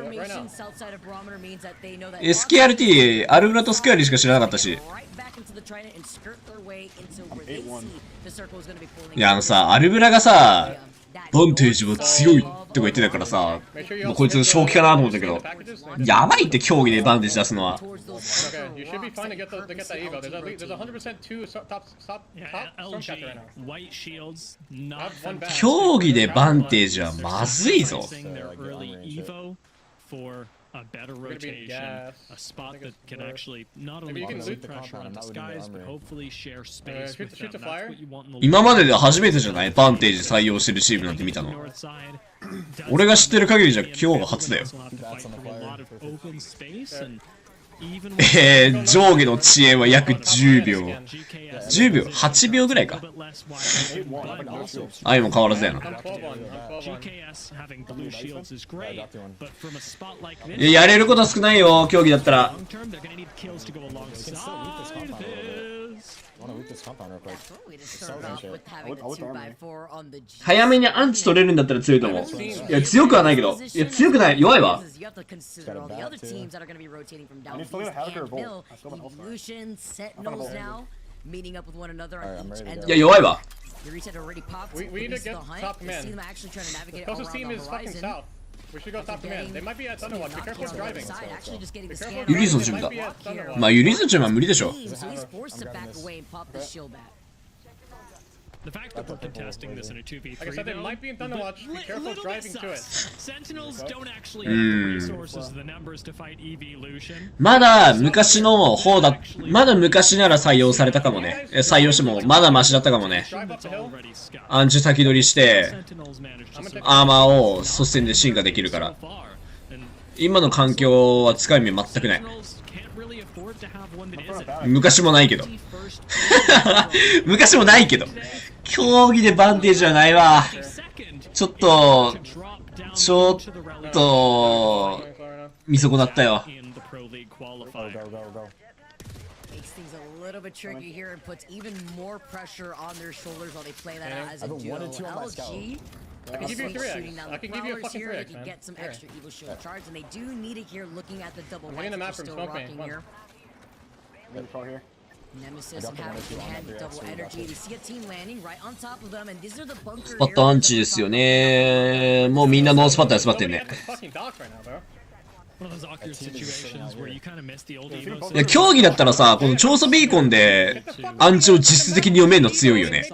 SKRT、アルブラとスクエアリしか知らなかったし。いやさ、アルブラがさ、バンテージは強いとか言ってたからさ、もうこいつ正気かなと思ったけど、やばいって競技でバンテージ出すのは。競技でバンテージはまずいぞ。a better rotation, a spot that can actually not only put pressure on disguise, but hopefully share space with them. That's what you want in the 今までで初めてじゃない？バンテージ採用してるチームなんて見たの。俺が知ってる限りじゃ今日が初だよ。上下の遅延は約10秒。10秒 ?8 秒ぐらいか。あいも変わらずやな。いや、やれること少ないよ、競技だったら。早めにアンチ取れるんだったら強いと思う。いや、強くはないけど。いや、強くない。弱いわ。いや、弱いわ。We need to get top command. The closest team is fucking south. We should go top command. They might be at Thunderwatch. Be careful driving. ユリーズのチームだ。まあ、ユリーズのチームは無理でしょ。The fact that we're contesting this in a 2v3, like I said, they might be in Thunderwatch. Be careful driving to it. Sentinels don't actually have the resources, the numbers to fight evolution. まだ昔の方だ、まだ昔なら採用されたかもね。採用してもまだマシだったかもね。アンチ先取りして、アーマーを率先で進化できるから。今の環境は使い目全くない。昔もないけど。昔もないけど。競技でバンテージはないわ。ちょっと、見損なったよ。I can give you 3x. I can give you a fucking 3x, man. I'm hitting the map from smoke main. Nemesis and Havoc in hand with double energy. We see a team landing right on top of them, and these are the bunker. スパットアンチですよね。もうみんなノースパットで集まってんね。いや、競技だったらさ、この調査ビーコンでアンチを実質的に読めるの強いよね。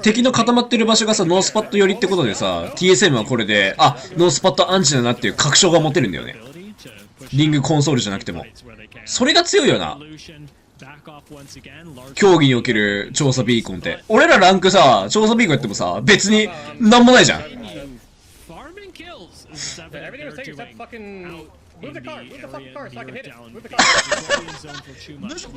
敵の固まってる場所がさ、ノースパット寄りってことでさ、TSM はこれで、あ、ノースパットアンチだなっていう確証が持てるんだよね。リングコンソールじゃなくても。それが強いよな。競技における調査ビーコンって。俺らランクさ、調査ビーコンやってもさ、別になんもないじゃん。Move the car! Move the fucking car so I can hit it! Move the car!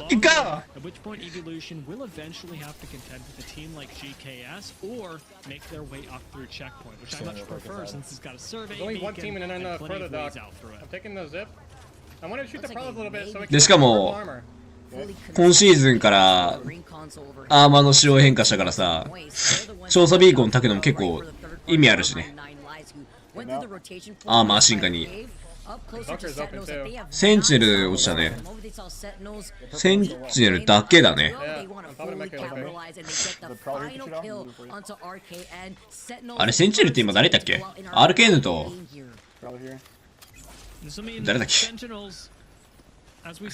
You go! At which point Evolution will eventually have to contend with a team like GKS or make their way up through checkpoint, which I much prefer since it's got a survey. There's only one team and then further dock. I'm taking the zip. I want to shoot the prowlers a little bit so we can で、しかも、今シーズンからアーマーの仕様変化したからさ、調査ビーコン炊くのも結構意味あるしね。アーマー進化に。センチネル落ちたね。センチネルだけだね。あれ、センチネルって今誰だっけ？ RKN と誰だっけ？終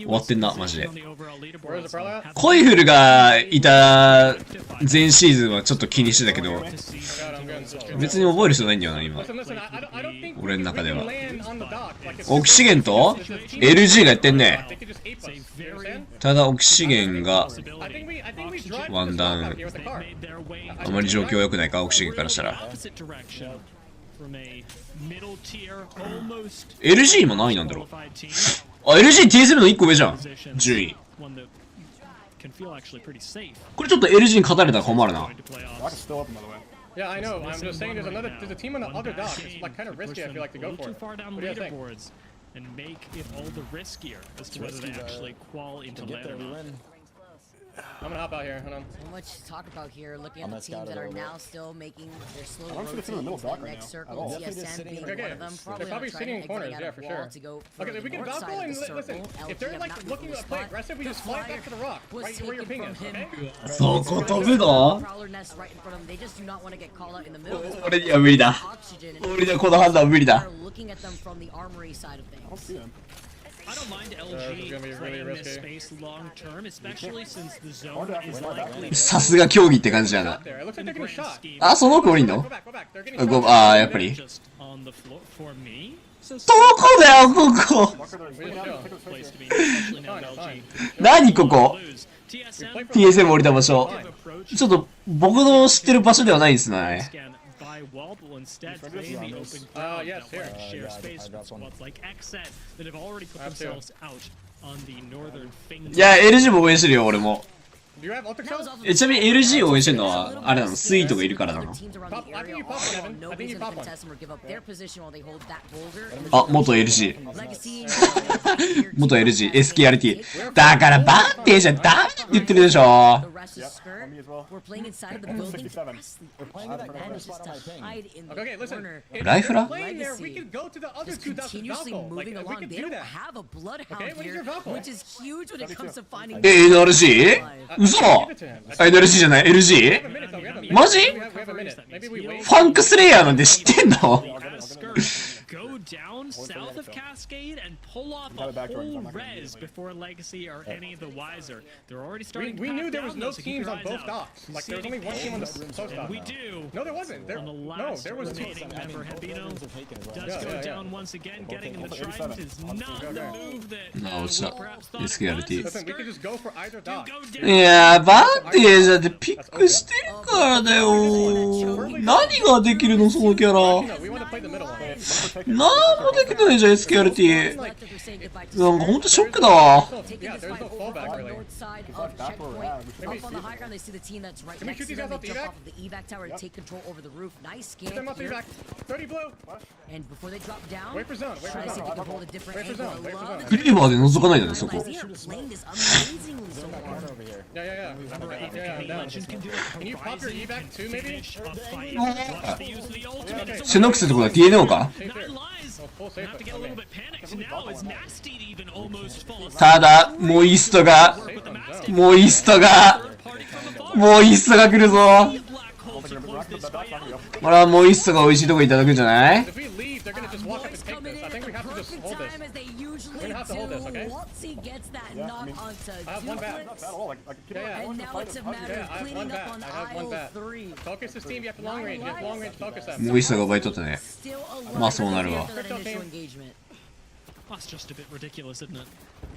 わってんな、マジで。コイフルがいた前シーズンはちょっと気にしてたけど、別に覚える人ないんだよな、今。俺の中では。オキシゲンと LG がやってんね。ただ、オキシゲンがワンダウン。あまり状況良くないか、オキシゲンからしたら。LG 今何位なんだろう。あ、LG TSM の1個上じゃん。順位。これちょっと LG に勝たれたら困るな。Yeah, I know. I'm just saying there's a team on the other dock. It's like kind of risky. I feel like to go for it. What do you think? And make it all the riskier as to whether they actually qual into land or not. I'm gonna hop out here. Hold on. So much to talk about here. Looking at the teams that are now still making their slow rotations to the next circle. TSM being one of them. They're probably sitting in corners, yeah, for sure. Okay, we can Valko and listen. If they're like looking to play aggressive, we just fly back to the rock, right where your ping is. Okay? そこ飛ぶの？俺には無理だ。俺にはこの判断は無理だ。I don't mind LG playing this space long term, especially since the zone is likely. さすが競技って感じだな。あ、その子降りんの？ああ、やっぱり。どこだよ、ここ。何ここ？ TSM 降りた場所。ちょっと僕の知ってる場所ではないですね。Yes, here. Share space with spots like XSET that have already put themselves out on the northern finger. いや、LG も応援してるよ、俺も。 Do you have ultra cells? ちなみに LG を応援してるのは、あれなの、スイートがいるからなの。あ、元 LG。元 LG、SKRT。だからバンテージはダメって言ってるでしょ。ライフラ？NRG？ 嘘？ NRG じゃない LG？ マジ？ファンクスレイヤーなんて知ってんの？ Go down south of Cascade and pull off a whole res before Legacy are any the wiser. They're already starting. We knew there was no teams on both docks. Like there was only one team on the post dock. We do. No, there wasn't. There, no, there was two. Member Hebino does go down once again. Getting in the trident is not the move that. No, it's not. SKRT. Listen, we could just go for either dock. いやー、バンテージだってピックしてるからだよ。何ができるの、そのキャラ。なんもできないじゃん、SKRT。なんかほんとショックだわ。クリーバーで覗かないんだね、そこ。セノックスってことは TNO か？ただ、モイストが来るぞ。これはモイストが美味しいとこいただくんじゃない If we leave, they're gonna just walk up and take this. I think we have to just hold this. We're gonna have to hold this, okay? Gets that Yeah, I knock mean, onto I have one bat. Not bad at all. Like Yeah, yeah. and now it's a matter Yeah, of I have one cleaning bat. up on I have one aisle bat. 3. Focus this team. You have to long range. You have to long range focus them. モイストが奪い取ったね。 Still a まあそうなるわ。 lot of that initial engagement. That's just a bit ridiculous, isn't it?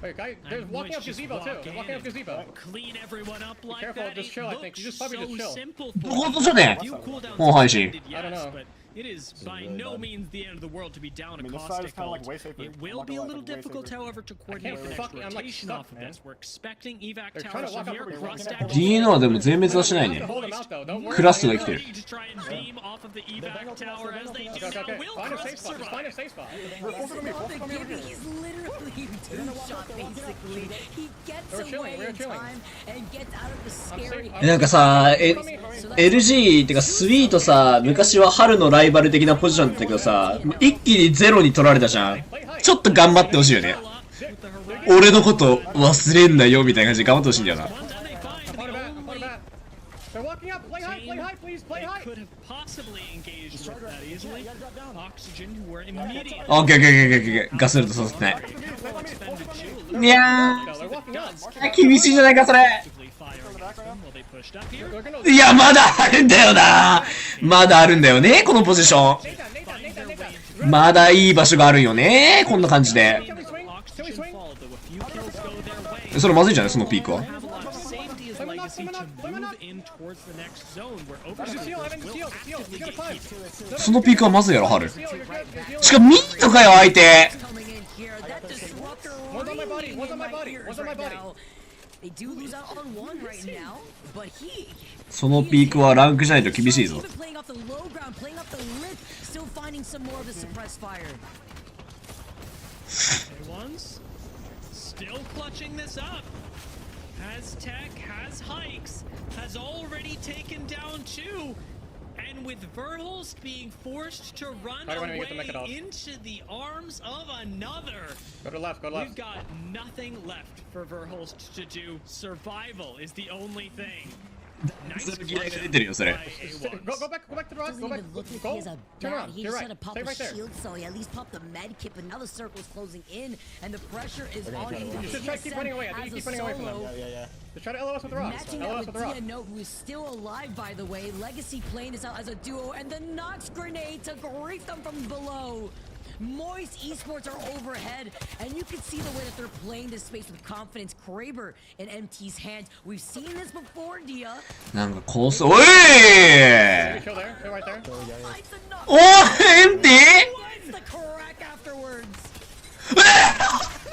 Wait, guy, they're And walking up Moist just gazebo too. walk They're walking up in gazebo. Clean everyone up like careful, that. just It chill, I think. You just looks probably just so chill. simple ど for ことじゃね Few cooldowns もう配信。 suspended, I don't yes, know. but it is by no means the end of the world to be down a I mean, this side caustic is kinda like ult. way safer. It I'm will not be a gonna lie, little it's way difficult, safer. however, to coordinate the next fucking- I'm like rotation stuck, off of man. this. We're expecting evac They're trying towers to walk from up here. everywhere. Cross stack. DN はでも全滅はしてないね。 Hold them out though. Don't worry. クラストが来てる。 To try and beam off of the evac tower as they do Okay, okay, now. okay. Will Find a Crust safe spot. Just find a survive? safe spot. He's literally two-shot basically. He gets We're chilling, away we're in chilling. time and gets out of the scary. I'm なんかさ、LG ってかスイートさ、昔は春のライバル的なポジションだったけどさ、一気にゼロに取られたじゃん。ちょっと頑張ってほしいよね。俺のこと忘れんなよみたいな感じで頑張ってほしいんだよな。 They're walking up. Play high, play high, please. Play high. Could have possibly engaged with that easily. Oxygen were immediately オッケーオッケーオッケーオッケー。ガスルとさせてない。 いや They're walking up. ー、厳しいじゃないかそれ。 firing at them while they pushed up here. They're gonna いや、まだあるんだよな。まだあるんだよね、このポジション。まだいい場所があるよね、こんな感じで。 Can we swing? Can we swing? Fall, though a few kills go their way. それまずいじゃない、そのピークは。 Have a lot of safety as legacy to move in towards the next zone where Steal, oversleepers Evan, will steal, steal. actively You gotta get climb. hit. そのピークはまずいやろ、春。 Steal, you're good. You're healing. しかもミッドかよ、相手。 Coming in here, that disruptor One's on my body, one's on my body, ears one's on my right body. now. They do lose out on one right now, but he そのピークはランクじゃないと厳しいぞ。 even playing off the low ground, playing off the lip, still finding some more of the suppressed fire. Ones still clutching this up. Has tech, has hikes, has already taken down two. And with Verhulst being forced to run How do I get the away mecha dog? into the arms of another, Go to left, go we've left. got nothing left for Verhulst to do. Survival is the only thing. Nice その気合が出てるよ、それ。 Go back to the rock. Doesn't Go back. even look like Go. he has a Turn bat. around. He You're just right. had to pop Stay a right there. shield, so he at least popped the med kit, but now the circle's closing in, and the pressure is on you. You should try to keep running away. I think you keep running away from them. Yeah. Just try to LOS with the rocks. Matching LOS up with with the rock. Diano, who is still alive, by the way. Legacy playing this out as a duo, and the Nox grenade to grief them from below. Moist esports are overhead, and you can see the way that they're playing this space with confidence. Kraber in MT's hands. We've seen this before, Dia. なんかコース、おい Kill there. Kill right there. Finds the Nox. おいエンティ Finds the crack afterwards.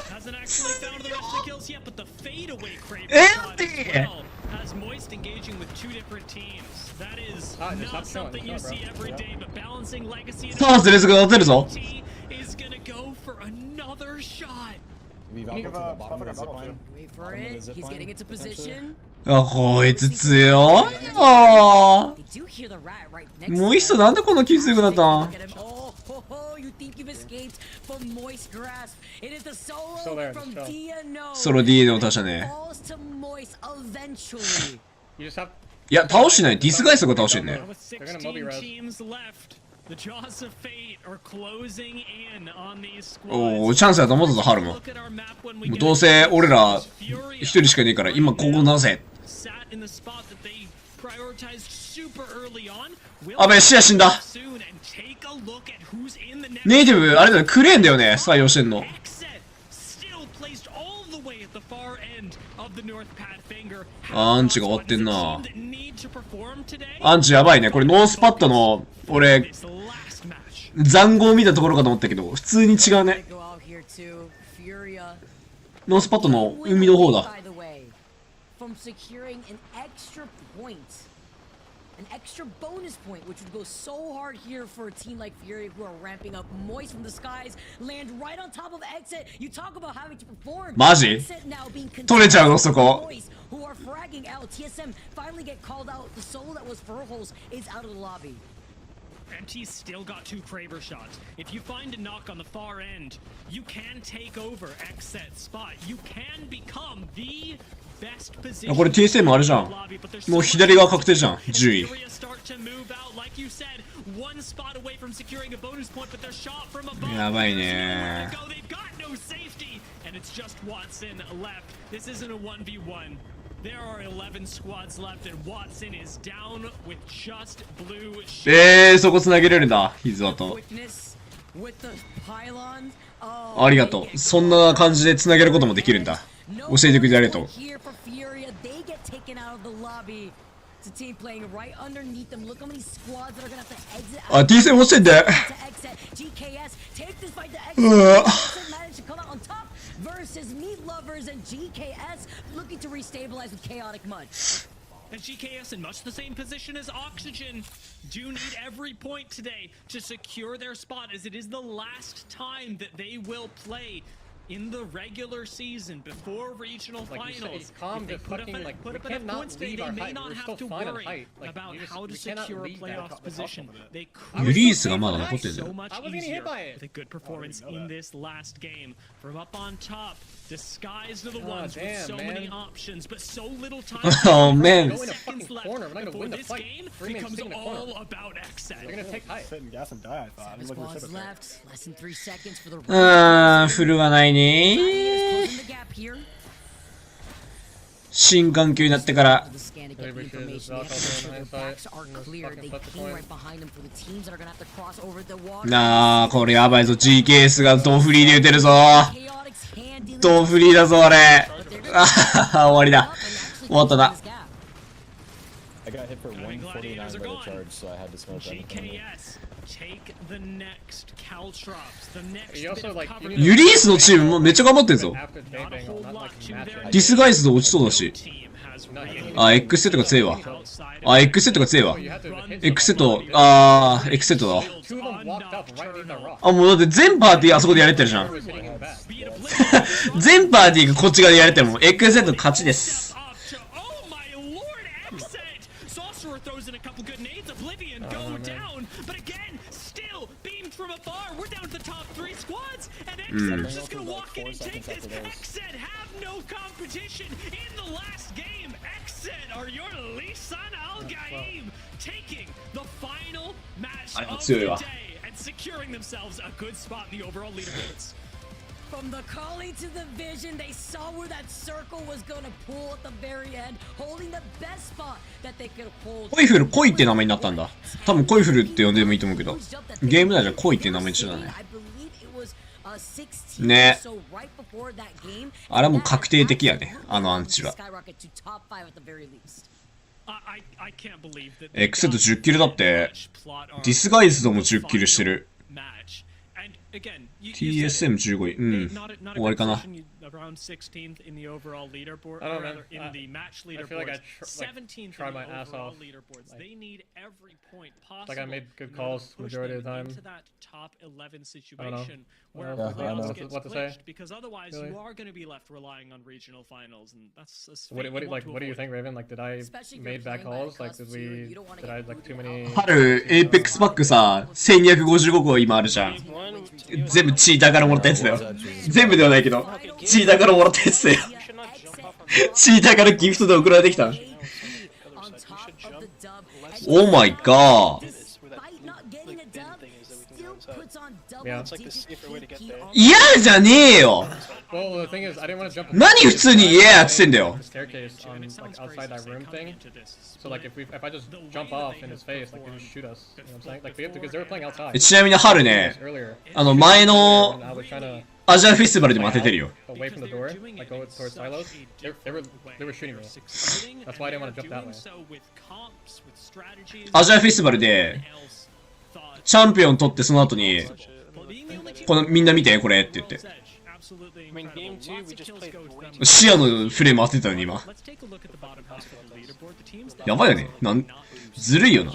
Hasn't actually found the rest of the kills yet, but the fadeaway Kraber shot Empty! as well has Moist engaging with two different teams. That is Just not stop something killing, you bro. see every day, but balancing Legacy and さあ、ズレズが当てるぞ。 MT is gonna go for another shot. We Valkyrie to the bottom of the zip line. Wait for it. He's getting into position. あ、こいつ強いよ。 They do hear the rat right next もう to いっそ them. なんでこんな傷強くなったん Look at him. Oh, ho, ho, you think you've escaped from Moist grasp. It is the solo Still there, from still. Diano. ソロ D で落としたね。 Falls to Moist eventually. You just have. いや、倒してない。ディスガイスが倒してんね。 With gonna 16 Moby res. teams left, the jaws of fate are closing in on these お squads. ー、チャンスだと思ったぞ、ハルも。 Look at our map when we もう get どうせ俺ら Fury 一人しかねえから、今ここなぜ。 sat in the spot that they prioritized super early on. Will あべえ、シア死んだ。 soon and take a look at who's in the next ネイティブ、あれだよ、クレーンだよね、採用してんの。 exit. Still placed all the way at the far end of the North Pad finger. アンチが終わってんな。 Team that need to perform today. アンチやばいね。これノースパットの、俺、 This last match. 残壕見たところかと思ったけど、普通に違うね。 Go out here too. Furia. ノースパットの海の方だ。 By the way, from securing an extra point. An extra bonus point, which would go so hard here for a team like Fury who are ramping up. Moist from the skies, land right on top of Exit. You talk about having to perform. マジ Exit now being 取れちゃうのそこ。 Moist, who are fragging out. TSM finally get called out. The solo that was Verhulst is out of the lobby. MT's still got two Kraber shots. If you find a knock on the far end, you can take over Xset spot. You can become the これ TSM あれじゃん。もう左側確定じゃん、10位。やばいね。そこ繋げれるんだ、ヒズワと。ありがとう。そんな感じで繋げることもできるんだ。教えてくれてありがとう。あ、T 戦落ちてんだよ。うわ。And GKS in much the same position as Oxygen do need every point today to secure their spot, as it is the last time that they will play in the regular season before regional finals. If they put up enough points today, they may not have to worry about how to secure a playoff position. They could so much easier with a good performance in this last game. From up on top, disguised are the ones with so many options, but so little time. Oh man. Seconds left before this game becomes all about XSET. They're gonna take height. Sit and gas and die, I thought. Squads left, less than 3 seconds for the 振るわないね。新環境になってからなあ、これやばいぞ。 GKS がドフリーで打てるぞ。ドフリーだぞあれ。あ終わりだ。終わったな。I got hit for 149 by the charge, so I had to smoke that. Take the next Caltrops, the next ユリースのチームもめっちゃ頑張ってんぞ。ディスガイスで落ちそうだし。あ、X セットが強いわ。あ、X セットが強いわ。X セット、X セットだ。あ、もうだって全パーティーあそこでやれてるじゃん。全パーティーがこっち側でやれてるもん。X セット勝ちです。From afar, we're down to the top 3 squads, and XSET is just gonna walk in and take this. XSET have no competition in the last game. XSET are your Lisan ALGS taking the final match of the day and securing themselves a good spot in the overall leaderboards. From the calling to the vision, they saw where that circle was gonna pull at the very end, holding the best spot that they could hold. コイフル、コイって名前になったんだ。多分コイフルって呼んでもいいと思うけど、ゲーム内じゃコイって名前にしてたね。ね。あれはもう確定的やね、あのアンチは。X セット10キルだって、ディスガイズドも10キルしてる。TSM15 位。うん。終わりかな。around 16th in the overall leaderboard, or rather in the match leaderboards, 17th in the overall leaderboards. They need every point possible. Like I made good calls majority of the time. Into that top 11 situation where playoffs gets glitched, because otherwise you are going to be left relying on regional finals, and that's what do you think, Raven? Like, did I made bad calls? Like, did I like too many? 春エイペックスパックさ、1255個今あるじゃん。全部チーターからもらったやつだよ。全部ではないけど。チーターからもらったやつだよ。チーターからギフトで送られてきた。オーマイガー。嫌じゃねえよ。何普通にイエーって言ってんだよ。ちなみに春ね、前のアジアフェスティバルでも当ててるよ。アジアフェスティバルでチャンピオン取ってその後にこのみんな見てこれって言って視野のフレーム当てたのに今やばいよね。ずるいよな。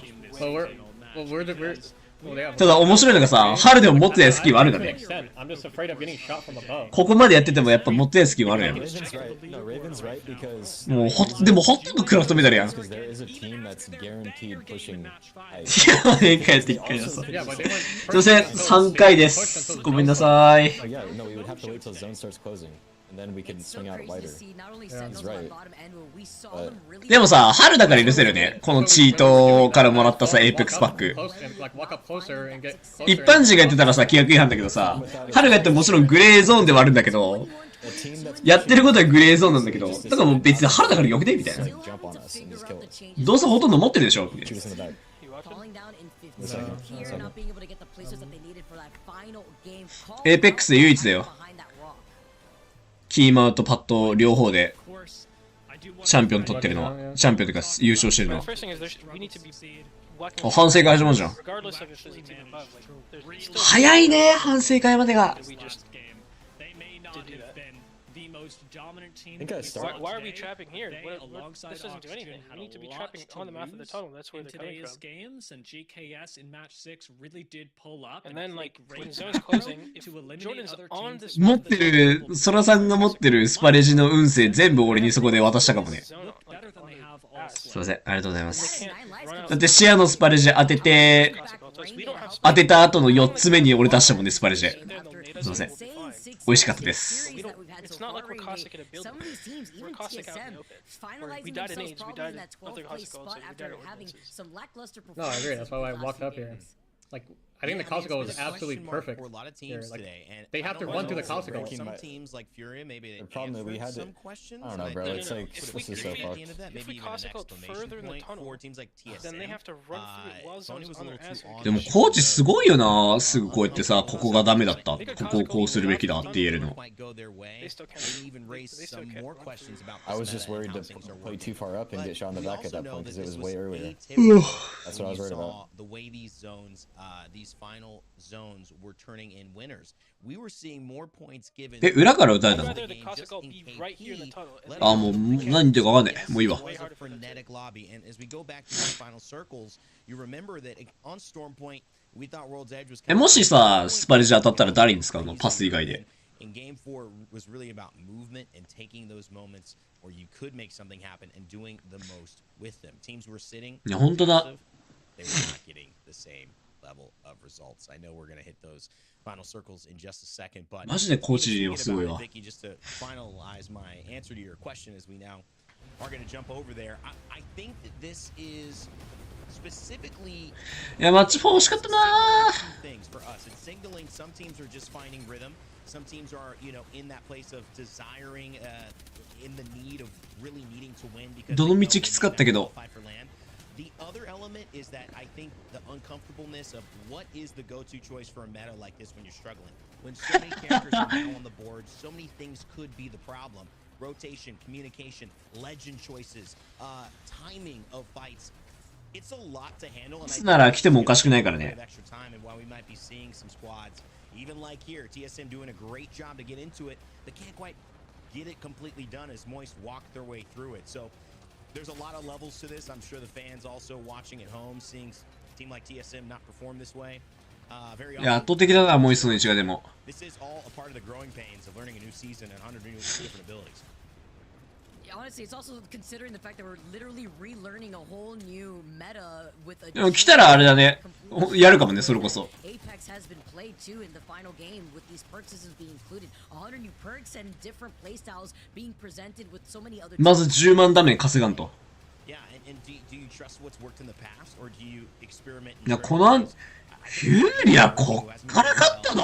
ただ面白いのがさ、春でも持ってないスキルあるんだね。ここまでやっててもやっぱ持ってないスキルあるやん。もうでもほとんどクラフトメダルやん。いや、年帰って1回ださ。すいません、3回です。ごめんなさい。and then we can swing out wider. He's right. でもさ、春だから許せるね。このチートからもらったさ、エイペックスパック。一般人がやってたらさ、規約違反だけどさ、春がやってももちろんグレーゾーンではあるんだけど、やってることはグレーゾーンなんだけど、だからもう別に春だからよくねみたいな。どうせほとんど持ってるでしょみたいな。エイペックスで唯一だよ。キーマウとパッド両方でチャンピオン取ってるのは、チャンピオンというか優勝してるのは。あ、反省会始まるじゃん。早いね、反省会までが。Why are we trapping here? This doesn't do anything. We need to be trapping on the mouth of the tunnel. That's where they're coming from. Games and GKS in match 6 really did pull up. And then, like, when the zone's closing, if Jordan's on this 持ってる、ソラさんが持ってるスパレジの運勢全部俺にそこで渡したかもね。すいません、ありがとうございます。だって視野のスパレジ当てて、当てた後の4つ目に俺出したもんね、スパレジ。すいません。美味しかったです。It's not like we're caustic in a building. We're caustic out in the open. We died in AIDS, we died in other caustic goals, we died in No, I agree. That's why I walked up here. Like, I think the Costco was absolutely perfect. For a lot of teams Here. Like, today, and they have to run through the Costco. Some teams like Furia, maybe The problem that we had some to, questions. I don't know, bro. It's like this is so fucked. If we Costco further in the tunnel, then they have to run through it while zone's on their ass. でもコーチすごいよな。すぐこうやってさ、ここがダメだった。ここをこうするべきだって言えるの。They still can. I was just worried to play too far up and get shot in the back at that point because it was way earlier. That's what I was worried about. The way these zones, these final zones were turning in winners. We were seeing more points given. 裏から撃たれたの？ あ、もう何言ってるかわかんない。もういいわ。Frenetic lobby, and as we go back to these final circles, you remember that on Storm Point, we thought World's Edge was. もしさ、スパレジ当たったら誰に使うの？パス以外で。In Game 4 was really about movement and taking those moments where you could make something happen and doing the most with them. Teams were sitting. いや本当だ。They were not getting the same level of results. I know we're going to hit those final circles in just a second, but マジでコーチはすごいわ。 just to finalize my answer to your question as we now are going to jump over there. I think that this is specifically いや、マッチ4欲しかったな。 things for us. It's signaling some teams are just finding rhythm. Some teams are, you know, in that place of desiring, in the need of really needing to win because どの道きつかったけど。 The other element is that I think the uncomfortableness of what is the go-to choice for a meta like this when you're struggling. When so many characters are now on the board, so many things could be the problem. Rotation, communication, legend choices, timing of fights. It's a lot to handle. いつなら来てもおかしくないからね。 Even like here, TSM doing a great job to get into it, but can't quite get it completely done as Moist walk their way through it. So there's a lot of levels to this. I'm sure the fans also watching at home, seeing a team like TSM not perform this way. Very いや、圧倒的だな、モイスの位置がでも。 This is all a part of the growing pains of learning a new season and 100 new different abilities. Honestly, it's also considering the fact that we're literally relearning a whole new meta with a でも来たらあれだね。やるかもね、それこそ。 Apex has been played too in the final game with these perk systems being included. 100 new perks and different playstyles being presented with so many other. まず10万ダメ稼がんと。Yeah, and do you trust what's worked in the past, or do you experiment? いや、このフューリアこっから勝ったの？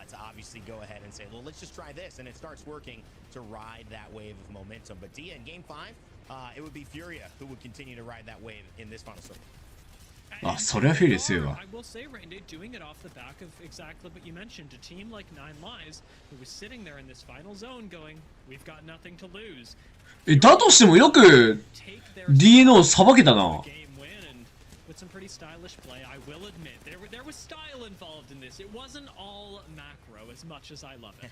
To obviously go ahead and say, well, let's just try this, and it starts working to ride that wave of momentum. But Dia in Game 5, it would be Furia who would continue to ride that wave in this final circle. あ、それはフューリア強いわ。 I will say, Randy, doing it off the back of exactly what you mentioned, a team like Nine Lives, who was sitting there in this final zone going, we've got nothing to lose. だとしてもよく DNO さばけたな。 With some pretty stylish play, I will admit there was style involved in this. It wasn't all macro as much as I love it.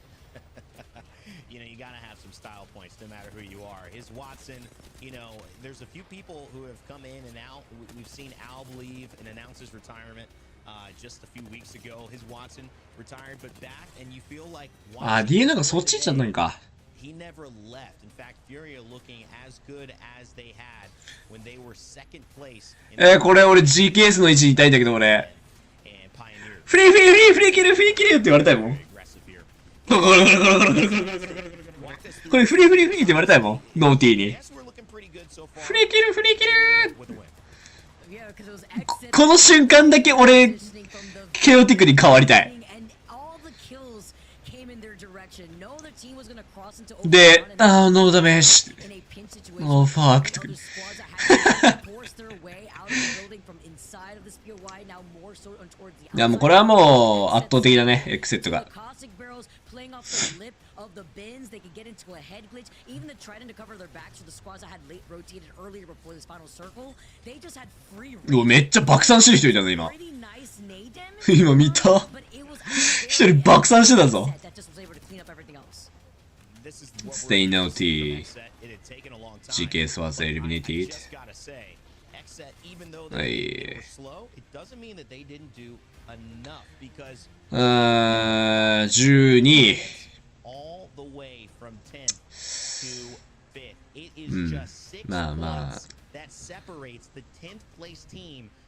You know, you gotta have some style points no matter who you are. His Watson, you know, there's a few people who have come in and out. We've seen Alb leave and announce his retirement just a few weeks ago. His Watson retired, but back, and you feel like あ、DNO がそっち行っちゃったんか。 He never left. In fact, Furia looking as good as they had when they were second place. これ俺 GKS の位置にいたいんだけど俺。フリーキルって言われたいもん。これフリーフリーフリーって言われたいもん。ノーティーに。フリーキルフリーキルこの瞬間だけ俺、ケオティックに変わりたい。で、ノーダメージ。ノーファークとか。いやもうこれはもう圧倒的だね、エクセットが。うわ、めっちゃ爆散してる人いたね、今。今見た？一人爆散してたぞ。Stay naughty. GKS was eliminated. はい。12。うん。まあまあ。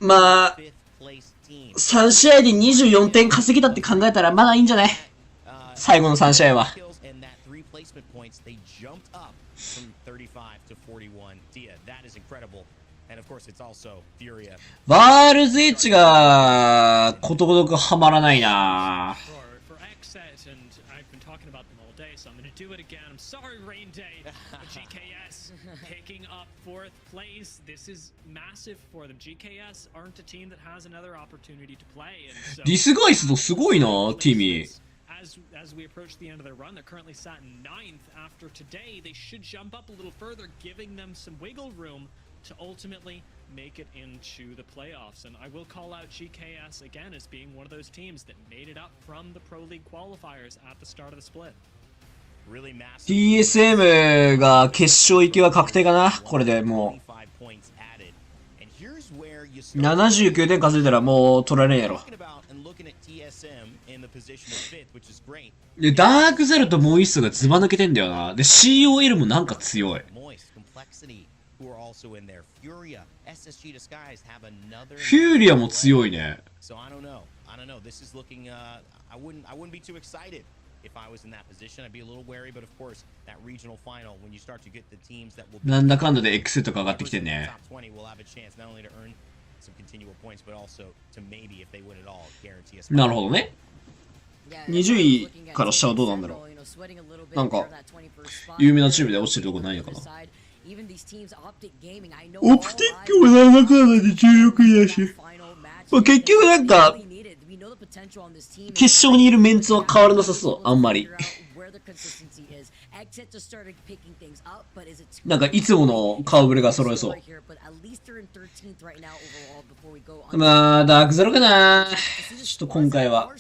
まあ、3試合で24点稼げたって考えたらまだいいんじゃない？最後の3試合は。バールズエッジがことごとくはまらないな。Picking up fourth place. This is massive for them. GKS aren't a team that has another opportunity to play.ディスガイスとすごいな、ティミー。As we approach the end of their run, they're currently sat in 9th. After today, they should jump up a little further, giving them some wiggle room to ultimately make it into the playoffs. And I will call out GKS again as being one of those teams that made it up from the Pro League qualifiers at the start of the split. TSM が決勝行きは確定かな。これでもう79点稼いだらもう取られんやろ。でダークゼロとモイストがズバ抜けてんだよな。で COL もなんか強い。フューリアも強いね。なんだかんだで X とか上がってきてんね。なるほどね。20位から下はどうなんだろう。なんか有名なチームで落ちてるとこないのかな。オプティックもなんだかんだで16位だし、結局なんか決勝にいるメンツは変わらなさそう。あんまりなんかいつもの顔ぶれが揃えそう。まあダークゼロかな。ちょっと今回は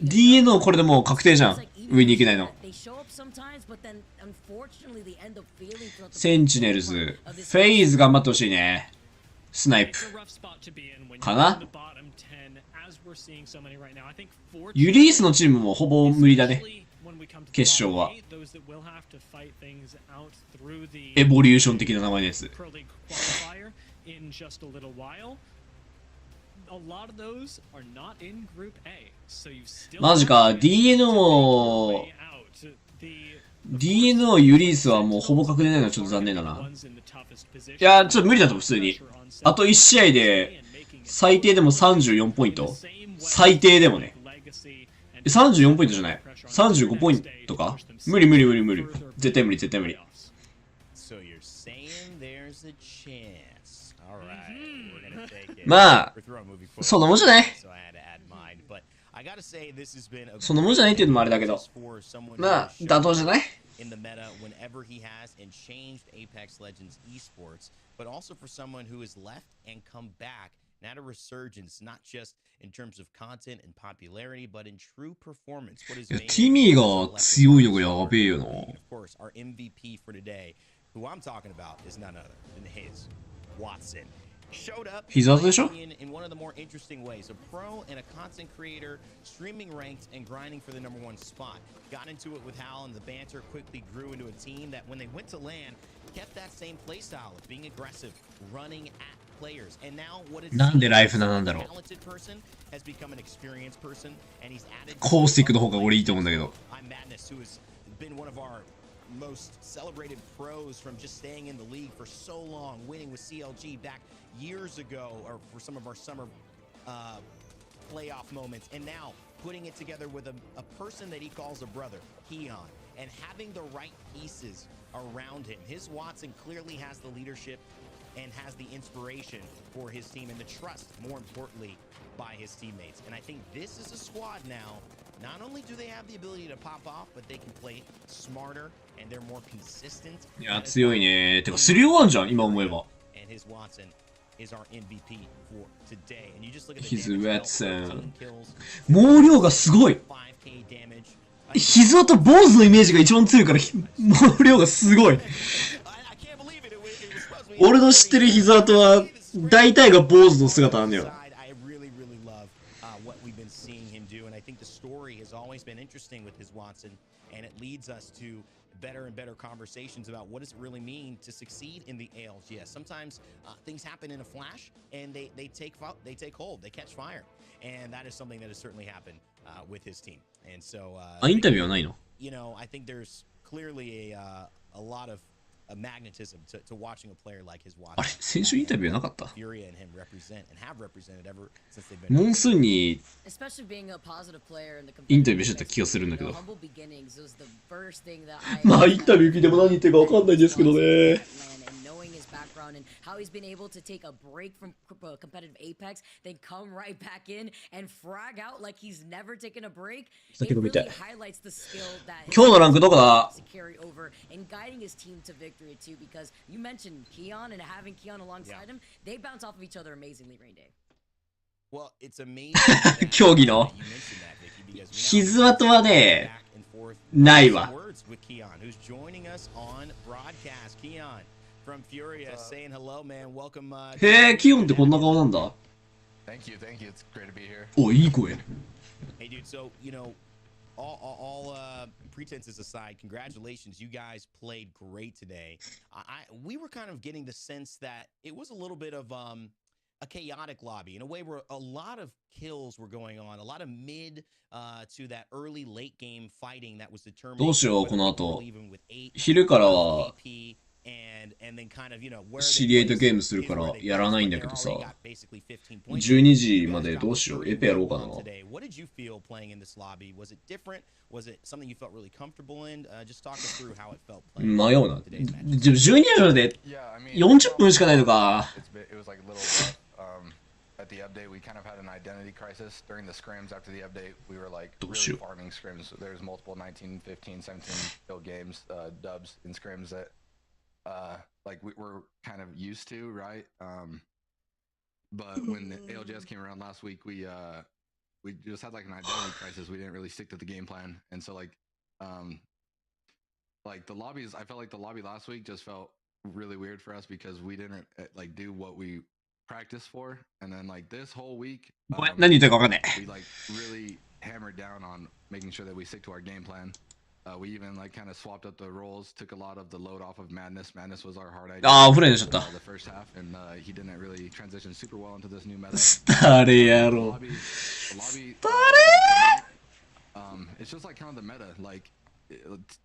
DNO これでもう確定じゃん。上に行けないの。センチネルズ、フェイズ頑張ってほしいね。スナイプかな。ユリースのチームもほぼ無理だね。決勝はエボリューション的な名前のやつ。マジか。DNO ユリースはもうほぼ確定ないのはちょっと残念だな。いやちょっと無理だと思う。普通にあと1試合で最低でも34ポイント。最低でもね。34ポイントじゃない。35ポイントか。無理。絶対無理。まあそんなもんじゃない。そんなもんじゃないっていうのもあれだけど、まあ妥当じゃない。Not a resurgence, not just in terms of content and popularity, but in true performance. What isティミーが強いのがやべえよな。Of course, our MVP for today, who I'm talking about, is none other than his Watson. Showed up in one of the more interesting ways. A pro and a content creator, streaming ranked and grinding for the #1 spot. Got into it with Hal, and the banter quickly grew into a team that, when they went to LAN, kept that same playstyle of being aggressive, running at players. And now what it's なんでライフナなんだろう。 talented person has become an experienced person, and he's added コースティックの方が俺いいと思うんだけど。I'm Madness, who has been one of our most celebrated pros from just staying in the league for so long, winning with CLG back years ago, or for some of our summer playoff moments, and now putting it together with a person that he calls a brother, Keon, and having the right pieces around him. His Watson clearly has the leadership and has the inspiration for his team and the trust, more importantly, by his teammates. And I think this is a squad now. Not only do they have the ability to pop off, but they can play smarter and they're more consistent. いや、強いね。てか、3-1じゃん、今思えば。And his Watson is our MVP for today. And you just look at the His damage, Watson. 15 kills. 毛量がすごい。 5k damage. ヒズワと坊主のイメージが一番強いから、毛量がすごい。I can't believe it. It was supposed to be 俺の知ってるヒズワとは、大体が坊主の姿なんだよ。I really love what we've been seeing him do, and I think the story has always been interesting with his Watson, and it leads us to better and better conversations about what does it really mean to succeed in the ALGS. Sometimes things happen in a flash, and they take hold, they catch fire, and that is something that has certainly happened with his team. And so, あ、インタビューはないの？ you know, I think there's clearly a lot of magnetism to watching a player like his Watson. あれ、先週インタビューなかった？ Furia and him represent and have represented ever since they've been. モンスーンに Especially being a positive player in the インタビューしてた気がするんだけど。 humble beginnings was the first thing that I まあ、インタビュー聞いても何言ってるかわかんないですけどね。 and knowing his background and how he's been able to take a break from competitive Apex, then come right back in and frag out like he's never taken a break. It really highlights the skill that 今日のランクどこだ？ to carry over and guiding his team to victory too, because you mentioned Keon and having Keon alongside him, they bounce off of each other amazingly, Rain Day. Well, it's amazing. 競技のヒズワとはね、ないわ。 with Keon, who's joining us on broadcast. Keon from Furia saying hello, man. Welcome. へえ、キヨンってこんな顔なんだ。 Thank you. It's great to be here. お、いい声。 Hey, dude. So you know, all pretenses aside, congratulations. You guys played great today. We were kind of getting the sense that it was a little bit of a chaotic lobby in a way where a lot of kills were going on, a lot of mid to that early late game fighting that was determined. どうしよう、この後。昼からは知り合いとゲームするからやらないんだけどさ。12時までどうしよう、エペやろうかな。What did you feel playing in this lobby? Was it different? Was it something you felt really comfortable in? Just talk us through how it felt playing. 迷うな。12時まで40分しかないのか。At the update, we kind of had an identity crisis during the scrims. After the update, we were like really farming scrims. There's multiple 19, 15, 17 kill games, dubs in scrims that like we were kind of used to, right? But when the ALGS came around last week, we just had like an identity crisis. We didn't really stick to the game plan, and so like the lobbies, I felt like the lobby last week just felt really weird for us because we didn't like do what we practice for, and then like this whole week we like really hammered down on making sure that we stick to our game plan. We even like kind of swapped up the roles, took a lot of the load off of Madness. Madness was our hard idea the first half, and he didn't really transition super well into this new meta. The lobby it's just like kind of the meta, like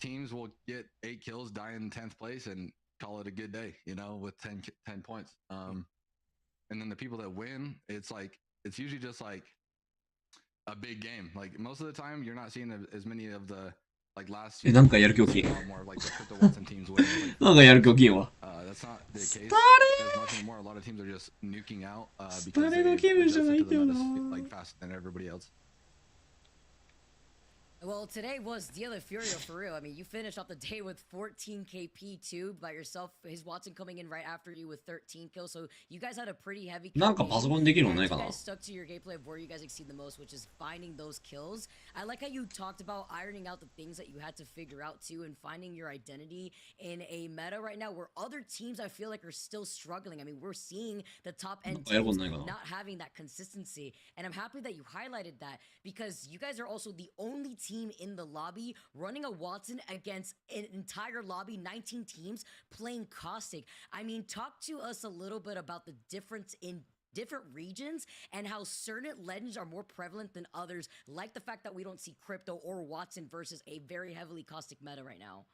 teams will get 8 kills, die in 10th place, and call it a good day, you know, with 10 points. And then the people that win, it's like it's usually just like a big game. Like most of the time, you're not seeing as many of the like last. More of like the Crypto Watson teams winning. That's not the case as much anymore. A lot of teams are just nuking out because they adjusted to the meta like faster than everybody else. Well, today was Dia de Furio for real. I mean, you finished off the day with 14 KP too by yourself. His Watson coming in right after you with 13 kills. So you guys had a pretty heavy. なんかパソコンできるのないかな。 You guys stuck to your gameplay of where you guys exceed the most, which is finding those kills. I like how you talked about ironing out the things that you had to figure out too, and finding your identity in a meta right now where other teams I feel like are still struggling. I mean, we're seeing the top end teams not having that consistency, and I'm happy that you highlighted that because you guys are also the only team in the lobby running a Watson against an entire lobby, 19 teams playing Caustic. I mean, talk to us a little bit about the difference in different regions and how certain legends are more prevalent than others, like the fact that we don't see Crypto or Watson versus a very heavily Caustic meta right now.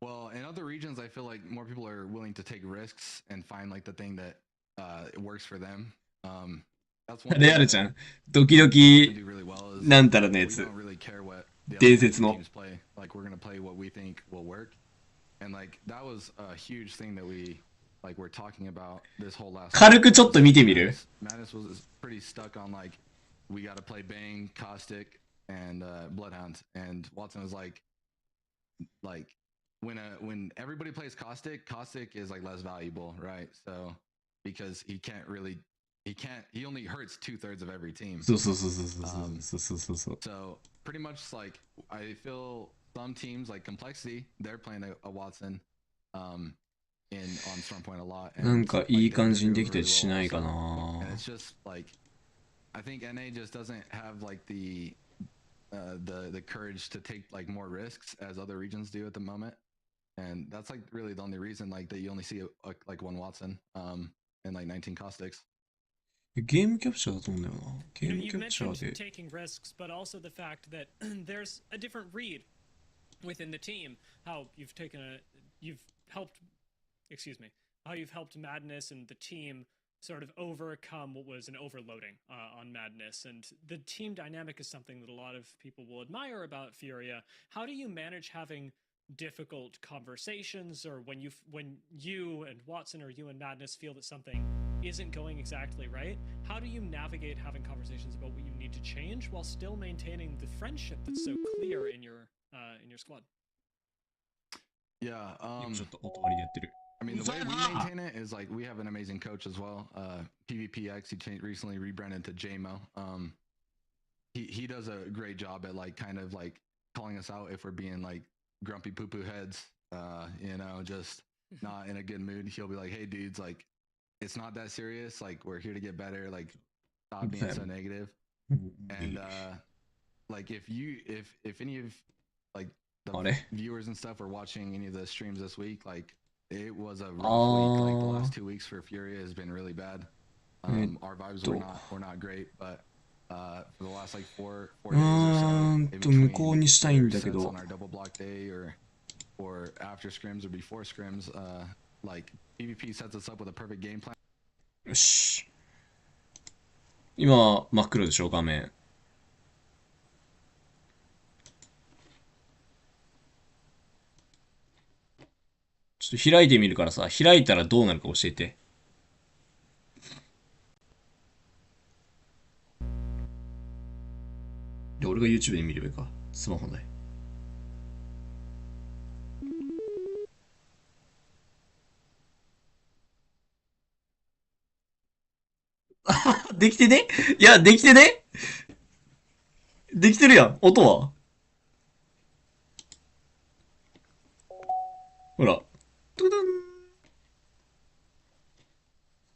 Well, in other regions, I feel like more people are willing to take risks and find like the thing that it works for them. That's one であるじゃん。ドキドキ really well is なんたらのや we つ。 don't really care what the 伝 other 説の。 teams play. Like we're gonna play what we think will work, and like that was a huge thing that we like we're talking about this whole last. 軽くちょっと見てみる Madness was pretty stuck on like we got to play Bang, Caustic, and Bloodhound, and Watson was like when everybody plays Caustic is like less valuable, right? So because he only hurts 2/3 of every team. So pretty much like I feel some teams like Complexity, they're playing a Watson on Stormpoint a lot. なんかいい感じにできたりしないかな。 And it's just like I think NA just doesn't have like the courage to take like more risks as other regions do at the moment, and that's like really the only reason like that you only see like one Watson and like 19 Caustics. ゲームキャプチャーだと思うんだよな。ゲームキ You ャプチャー mentioned で。 taking risks, but also the fact that there's a different read within the team. How you've helped Madness and the team sort of overcome what was an overloading on Madness, and the team dynamic is something that a lot of people will admire about Furia. How do you manage having difficult conversations, or when you and Watson or you and Madness feel that something isn't going exactly right? How do you navigate having conversations about what you need to change while still maintaining the friendship that's so clear in your squad? Yeah. 今ちょっとお泊まりでやってる。 I mean, the way we maintain it is like we have an amazing coach as well. PvPX, he recently rebranded to JMO. He does a great job at like kind of like calling us out if we're being like grumpy poo-poo heads, you know, just not in a good mood. He'll be like, hey dudes, like it's not that serious. Like we're here to get better. Like stop being so negative. And like if any of like the viewers and stuff are watching any of the streams this week, like it was a rough week. Like the last 2 weeks for Furia has been really bad. Our vibes were not great, but for the last like four days or so, in between sets on our double block day or after scrims or before scrims, like PvP sets us up with a perfect game plan. よし。今真っ黒でしょ画面。ちょっと開いてみるからさ、開いたらどうなるか教えて。で、俺が YouTube で見ればいいか。スマホで。できてね？いや、できてね？できてるやん。音は？ほら。トゥドゥン。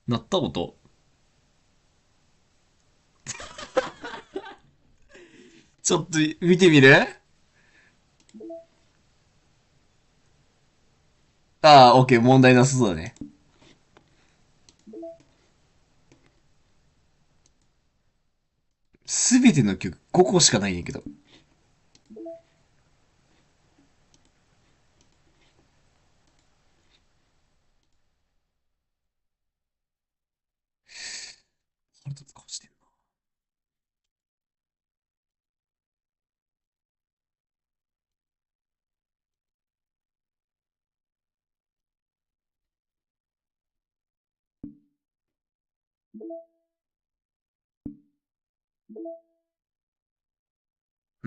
鳴った音。ちょっと見てみる？ああ、オッケー、問題なさそうだね。すべての曲5個しかないんやけど。腹立つ顔してんな。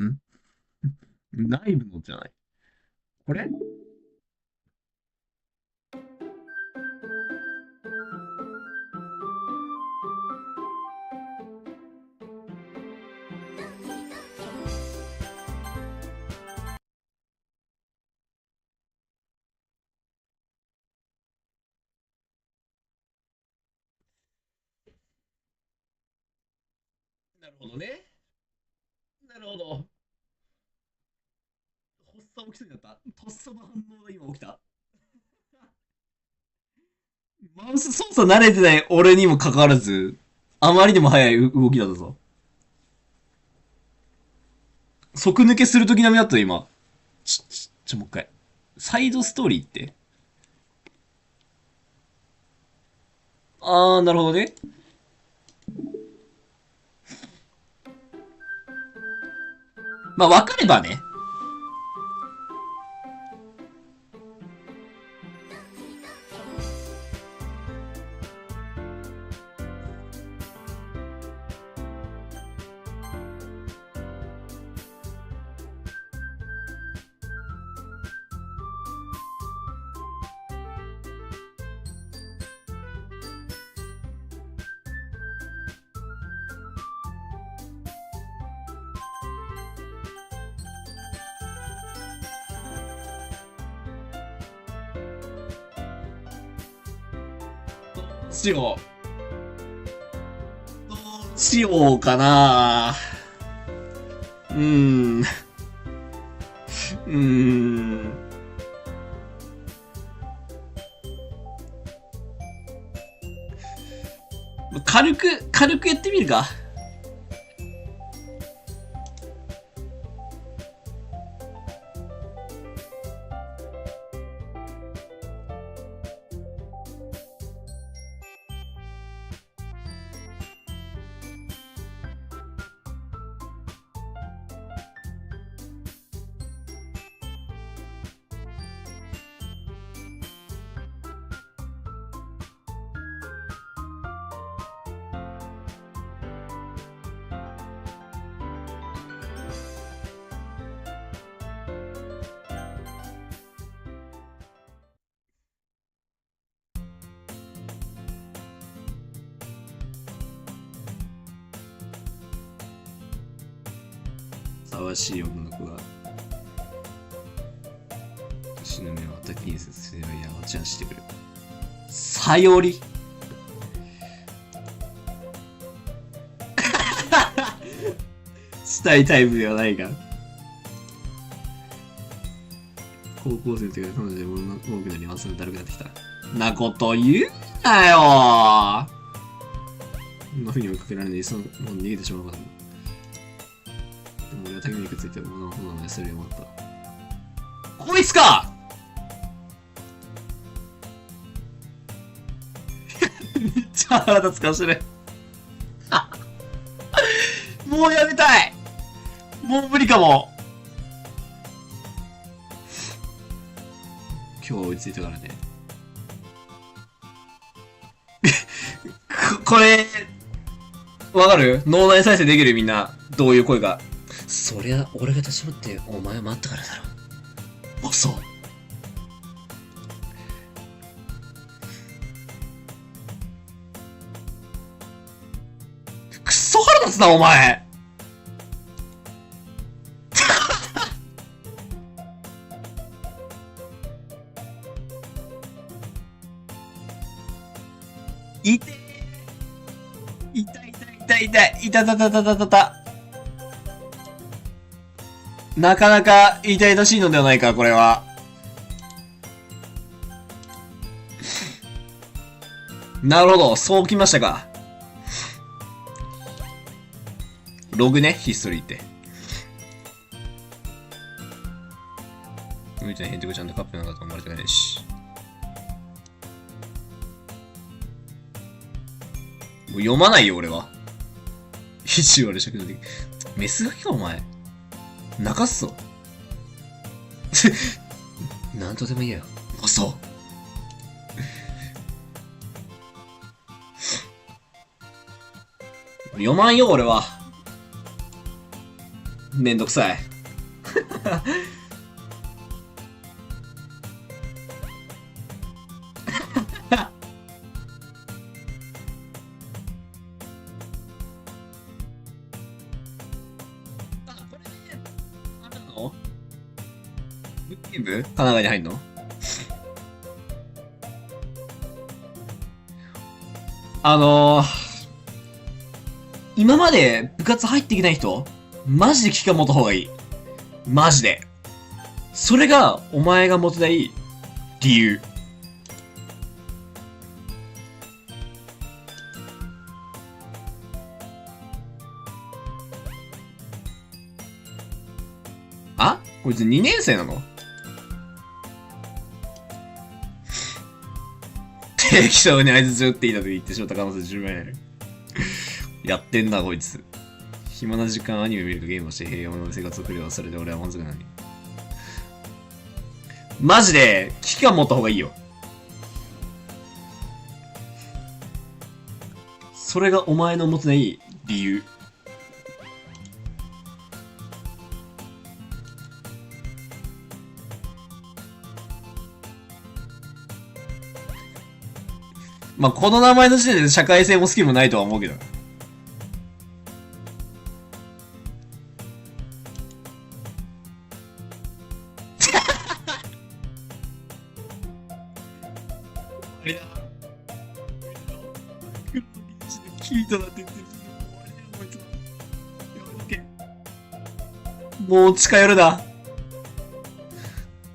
ん内部のじゃない。これなるほどね。ななるほど。発作起きそうになった。とっさの反応が今起きた。マウス操作慣れてない俺にもかかわらず、あまりにも速い動きだったぞ。即抜けするとき並みだった今。もう一回。サイドストーリーって。なるほどね。まあ、分かればね。しよう。どうしようかな。軽くやってみるか。騒しい女の子が私の目を畑にすればやわちゃんしてくる。さよりしたいタイプではないが、高校生の時から彼女で物の多くなりますのでだるくなってきた。なこと言うなよー。こんな風に追いかけられないでそのもう逃げてしまうかな。でも俺は竹にくっついて物の真似するようになった。こいつかめっちゃ腹立つ顔してる。もうやめたい。もう無理かも。今日追いついたからね。これ、わかる？脳内再生できるみんな。どういう声が。そりゃ、俺が立ち回ってお前を待ったからだろ。遅っ。くっそ腹立つな、お前。痛いたたたたたたた。なかなか痛々しいのではないか、これは。なるほど、そうきましたか。ログね、ヒストリーって。むいちゃん、へんてこちゃんとカップルなんかと思われてないし。もう読まないよ、俺は。一応あれ尺度的。メスガキか、お前。泣かすぞ。なんとでも言えよ。そう。読まんよ、俺は。めんどくさい。部神奈川に入んの？今まで部活入ってきない人マジで危機感持った方がいい。マジで。それが、お前が持てない理由。あ？こいつ2年生なの？適当に合図打っていいだと言ってしまった可能性10万円ある。やってんな、こいつ。暇な時間アニメ見るかゲームをして平和な生活を送ればそれで俺は満足なのに。マジで、危機感持った方がいいよ。それがお前の持てない理由。まあ、この名前の時点で社会性もスキルもないとは思うけど。聞いたなって言ってる。もう近寄るな。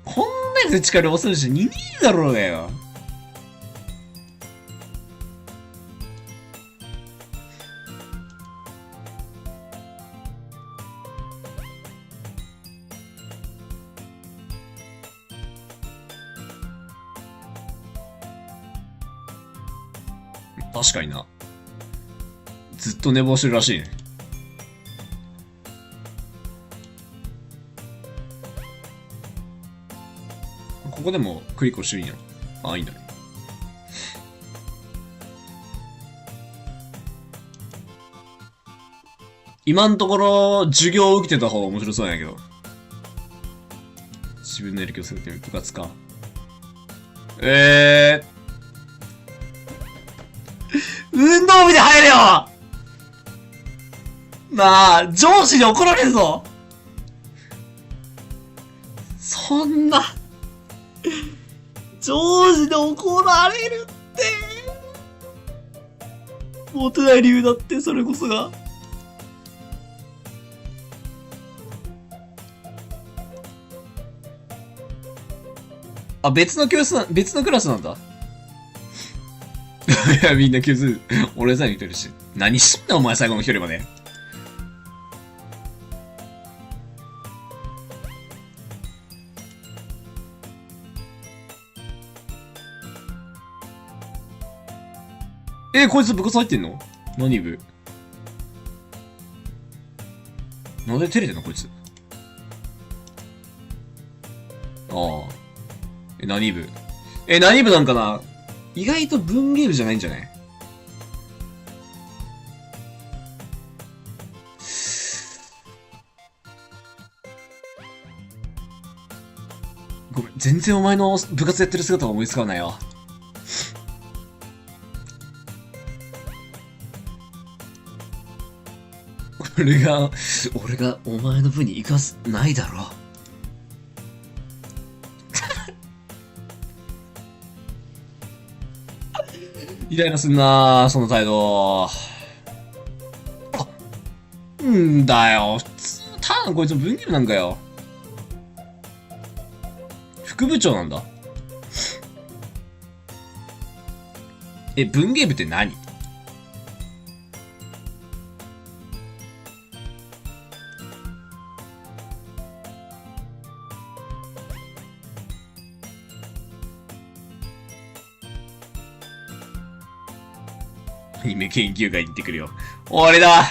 こんなやつ近寄る恐ろしい。2人だろうがよ。確かにな。ずっと寝坊してるらしいね。ここでもクリックしていいんや。あ、いいんだね。今のところ、授業を受けてた方が面白そうなんやけど。自分のやる気をするっていう部活か。運動部で入れよなあ、上司に怒られるぞそんな、上司で怒られるって。モテない理由だって、それこそが。あ、別のクラスなんだ。いや、みんな気づ俺さえ見てるし。何しんだお前最後の一人まで。こいつ部活入ってんの？何部？なんで照れてんのこいつ。ああ。何部？何部なんかな？意外と文芸部じゃないんじゃない？ごめん、全然お前の部活やってる姿が思いつかないわ。俺がお前の部に行かす、ないだろ。イライラすんなぁ、その態度。んだよ、普通、ただのこいつ文芸部なんかよ。副部長なんだ。文芸部って何？アニメ研究会に行ってくるよ。俺だ！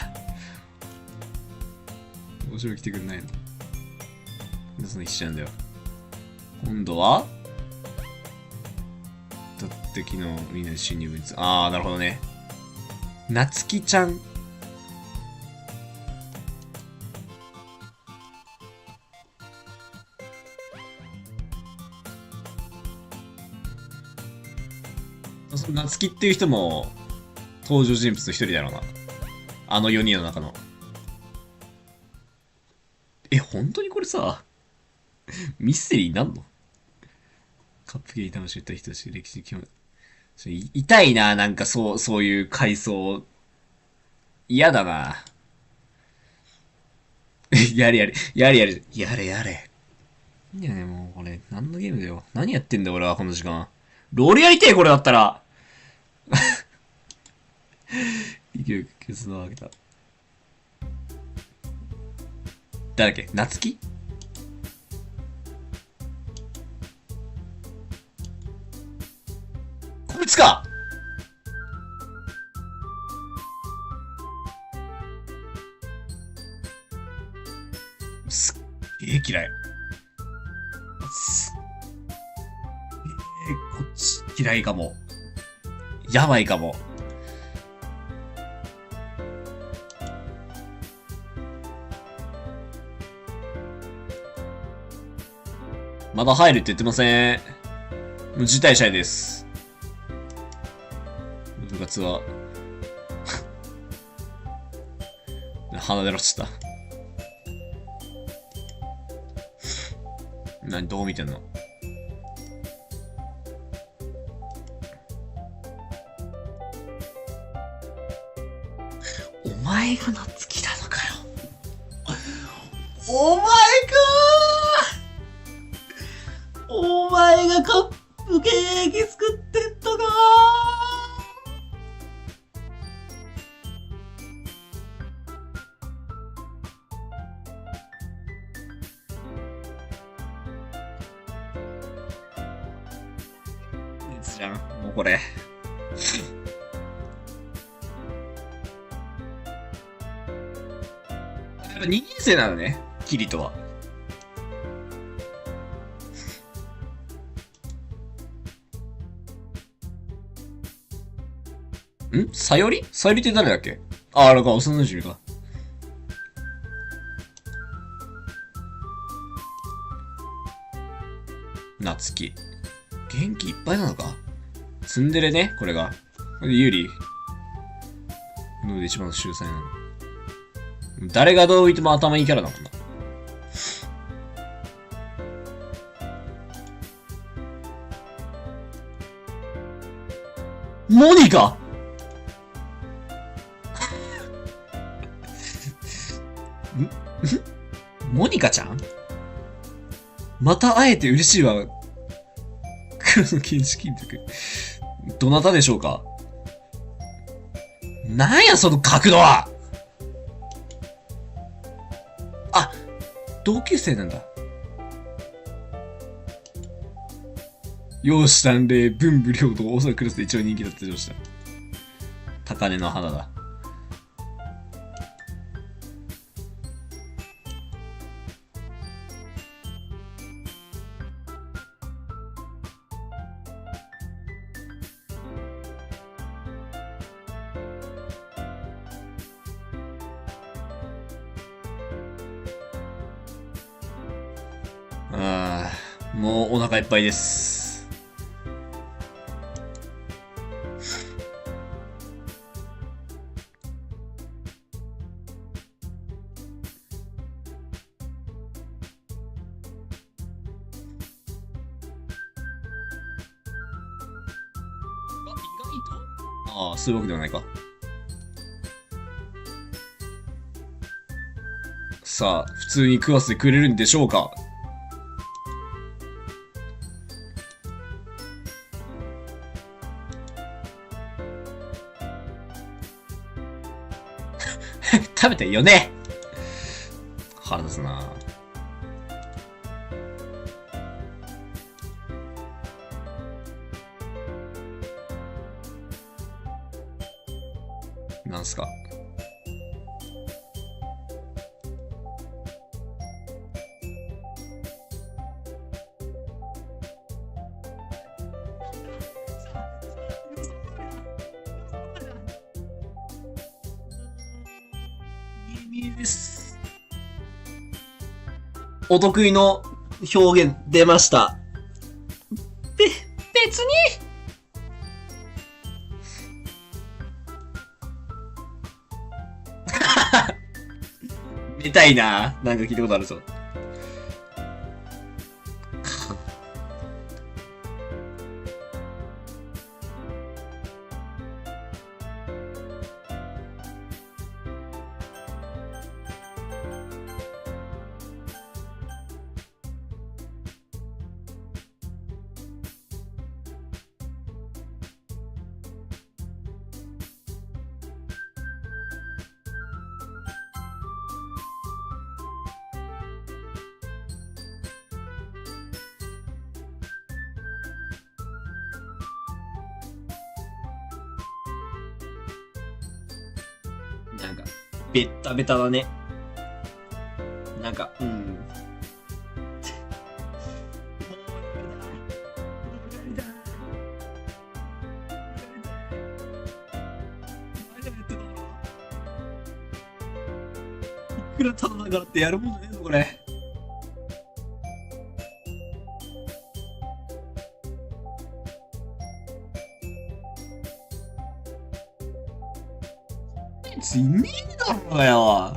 面白い来てくんないの？なんでその必死なんだよ。今度はだって昨日みんなで新入部にあー、なるほどね。なつきちゃん。そのなつきっていう人も登場人物の一人だろうな。あの4人の中の。本当にこれさ、ミステリーになんの？カップゲー楽しみたい人たち、歴史基本。痛いな、なんかそういう階層。嫌だな。やれやれ、やれやれ、やれやれ。いやね、もうこれ、何のゲームだよ。何やってんだよ、俺は、この時間。ロールやりてえ、これだったら。勢い消すのを上げた。誰だっけ、夏希？こいつか。すっげえ嫌い。こっち嫌いかも。やばいかも。まだ入るって言ってません。もう辞退したいです。部活は。鼻出ろっつった。何、どう見てんの？お前が夏希なのかよ。お前かー。お前がカップケーキ作ってったかー。じゃん、もうこれ。やっぱ2年生なのね、キリトは。さよりって誰だっけ？あ、あれか、幼馴染か。夏希。元気いっぱいなのか？ツンデレね、これが。これ有利。ので一番秀才なの。誰がどう言っても頭いいキャラだもんな。モニカモニカちゃん？また会えて嬉しいわ。黒の禁止金属。どなたでしょうか？なんやその角度は！あ、同級生なんだ。容姿端麗、文武両道、大阪クラスで一番人気だった上司だ。高嶺の花だ。ああ、もうお腹いっぱいです。ああ、そういうわけではないか。さあ、普通に食わせてくれるんでしょうか？食べてよね。腹立つな。なんすか？お得意の表現出ました。別に見たいな。なんか聞いたことあるぞ。なんか、ベッタベタだね。なんか、いくらただだからってやるもんじゃねえぞ、これ。いねえだろうがよ。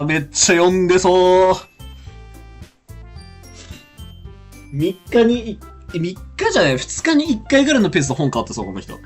めっちゃ読んでそう。3日に、3日じゃない、2日に1回ぐらいのペースで本買ってそう、この人。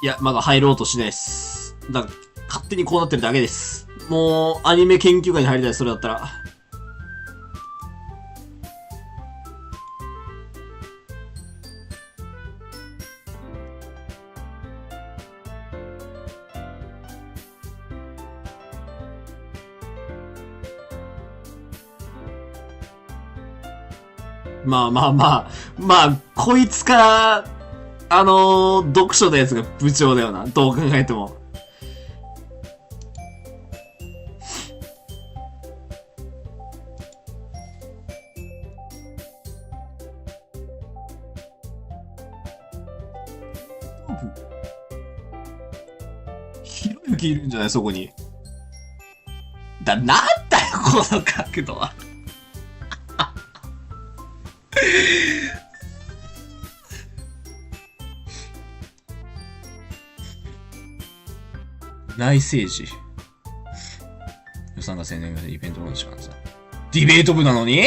いや、まだ入ろうとしないです。だから、勝手にこうなってるだけです。もう、アニメ研究会に入りたい、それだったら。こいつから、読書のやつが部長だよな。どう考えても。ひろゆきいるんじゃないそこに。なんだよ、この角度は。内政治。予算が1000年ぐらいでイベント部の時間さ。ディベート部なのに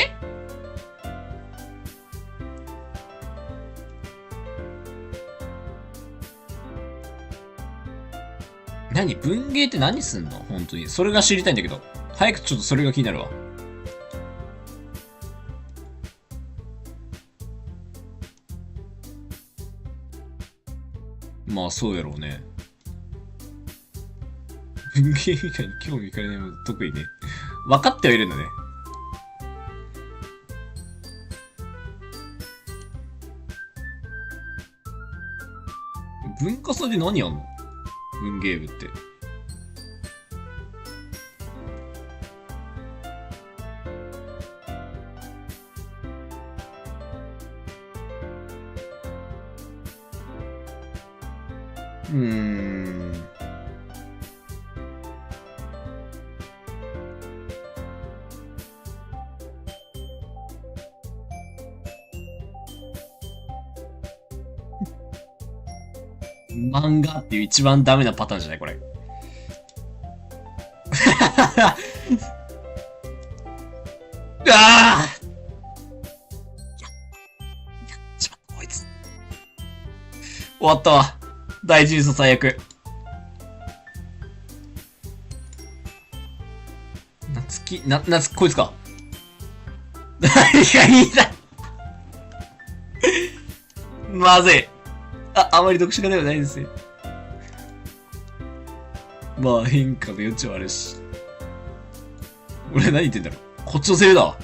何文芸って何すんの本当に。それが知りたいんだけど。早くちょっとそれが気になるわ。まあそうやろうね。文芸みたいに興味いかれないもの得意ね。分かってはいるんだね。文化祭で何やんの文芸部って。漫画っていう一番ダメなパターンじゃないこれ。ああちょっとこいつ。終わったわ。大事にさ最悪。夏こいつか。いや、いいな。まずい。あまり読書家ではないですよ。まあ変化の余地はあるし。俺何言ってんだろう。こっちのセリフだわ。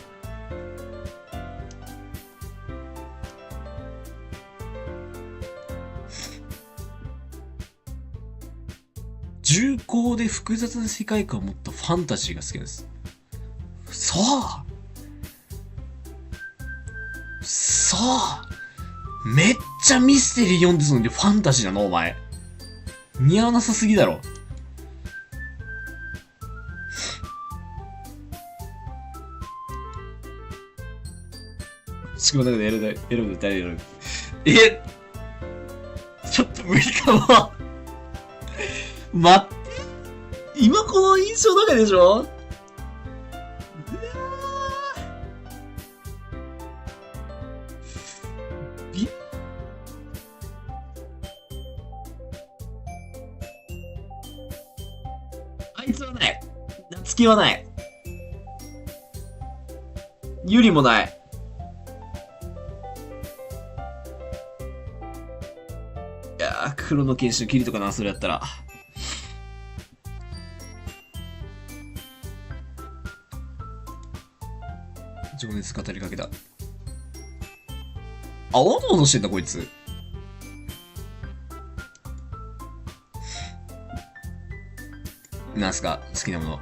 重厚で複雑な世界観を持ったファンタジーが好きです。さあめっちゃミステリー読んでたのにファンタジーなのお前。似合わなさすぎだろ。しかも中で選ぶ誰選ぶ。ちょっと無理かも。待って。今この印象だけでしょ。あいつはない。夏希はない。ユリもない。いやー、黒の剣士のキリとかな、それやったら。情熱語りかけた。あ、おどおどしてんだ、こいつ。なんすか、好きなもの。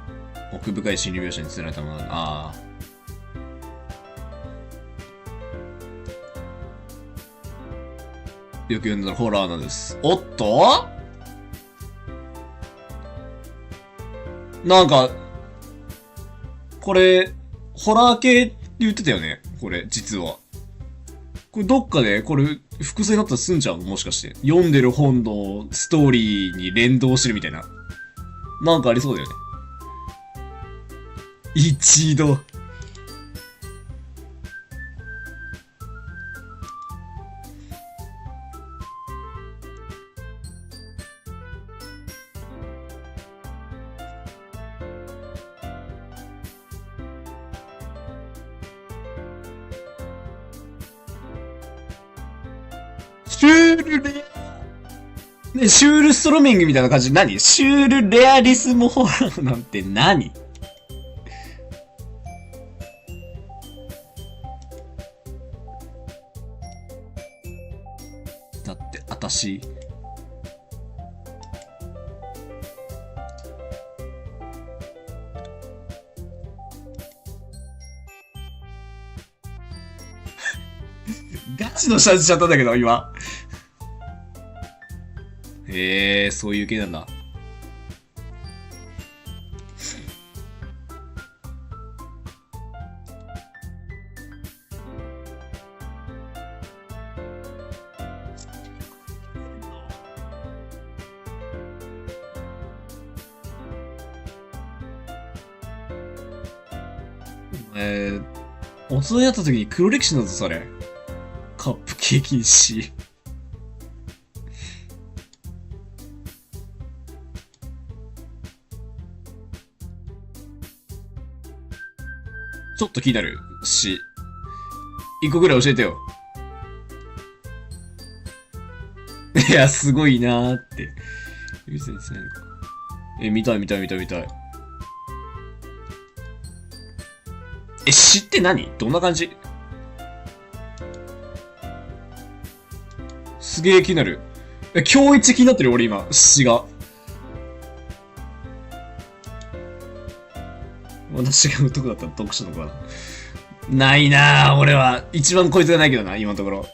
奥深い心理描写につられたもの。ああ。よく読んだらホラーなんです。おっとなんか、これ、ホラー系って言ってたよね。これ、実は。これどっかで、これ、伏線だったらすんじゃんもしかして。読んでる本のストーリーに連動してるみたいな。なんかありそうだよね。一度。シュールレア。ね、シュールストロミングみたいな感じ。何シュールレアリスモホラーなんて何だって、あたし。ガチの下地しちゃったんだけど、今。へえ、そういう系なんだ。大人になった時に黒歴史なんだぞ、それ。カップケーキにし。ちょっと気になるし。一個ぐらい教えてよ。いや、すごいなーって。見たい見たい見たい見たい。詩って何どんな感じすげえ気になる。今日一気になってる俺今、詩が。私が男だったら読書の子だな。ないなぁ、俺は。一番こいつがないけどな、今のところ。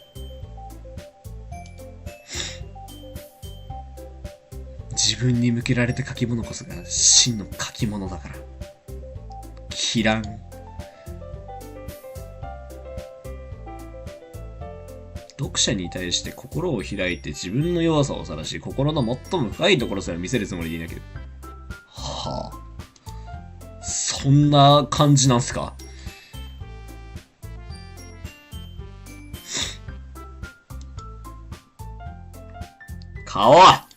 自分に向けられた書き物こそが真の書き物だから。キラン。読者に対して心を開いて自分の弱さを晒し、心の最も深いところすら見せるつもりでいなければ。はあ。そんな感じなんすか？顔は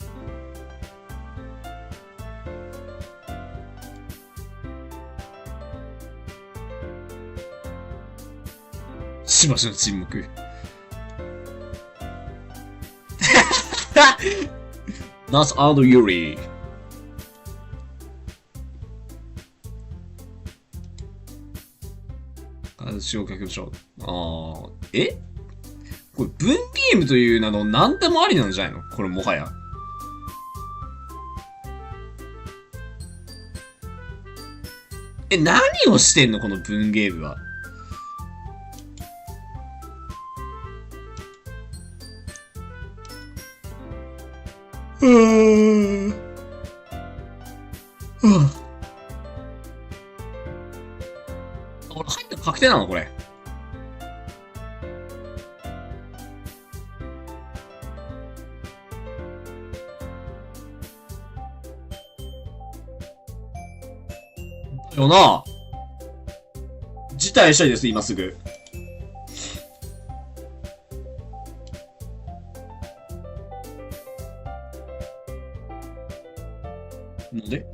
しばしの沈黙。That's all Yuri. 形を書きましょう。これ文ゲームという名の何でもありなんじゃないのこれもはや。何をしてんのこの文ゲームは。俺入ったら確定なのこれ。よな。辞退したいです、今すぐ。なんで？